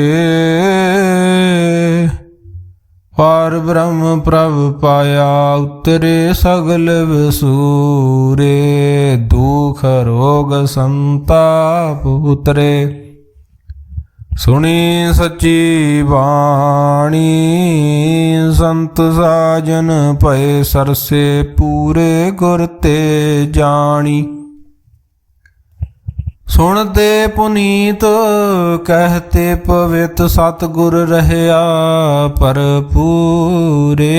Speaker 1: ਪਾਰ ਬ੍ਰਹਮ ਪ੍ਰਭ ਪਾਇਆ, ਉਤਰੇ ਸਗਲ ਵਿਸੂਰੇ। ਦੁਖ ਰੋਗ ਸੰਤਾਪ ਉਤਰੇ, ਸੁਣੀ ਸੱਚੀ ਬਾਣੀ। ਸੰਤ ਸਾਜਨ ਭਏ ਸਰਸੇ, ਪੂਰੇ ਗੁਰ ਤੇ ਜਾਣੀ। ਸੁਣਤੇ ਪੁਨੀਤ ਕਹਤੇ ਪਵਿੱਤ, ਸਤਿਗੁਰ ਰਹਿਆ ਭਰਪੂਰੇ।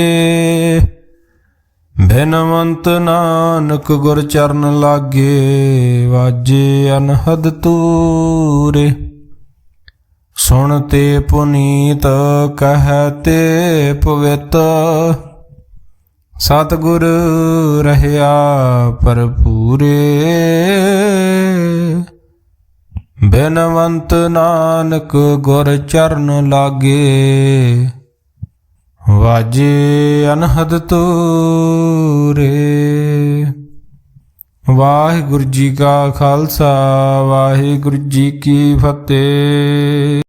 Speaker 1: ਬਿਨਵੰਤ ਨਾਨਕ ਗੁਰ ਚਰਨ ਲਾਗੇ, ਵਾਜੇ ਅਨਹਦ ਤੂਰੇ। ਸੁਣਤੇ ਪੁਨੀਤ ਕਹਤੇ ਪਵਿੱਤ, ਸਤਿਗੁਰ ਰਹਿਆ ਭਰਪੂਰੇ। ਬਿਨਵੰਤ ਨਾਨਕ ਗੁਰ ਚਰਨ ਲਾਗੇ, ਵਾਜੇ ਅਨਹਦ ਤੂਰੇ। ਵਾਹਿਗੁਰੂ ਜੀ ਕਾ ਖਾਲਸਾ, ਵਾਹਿਗੁਰੂ ਜੀ ਕੀ ਫਤਿਹ।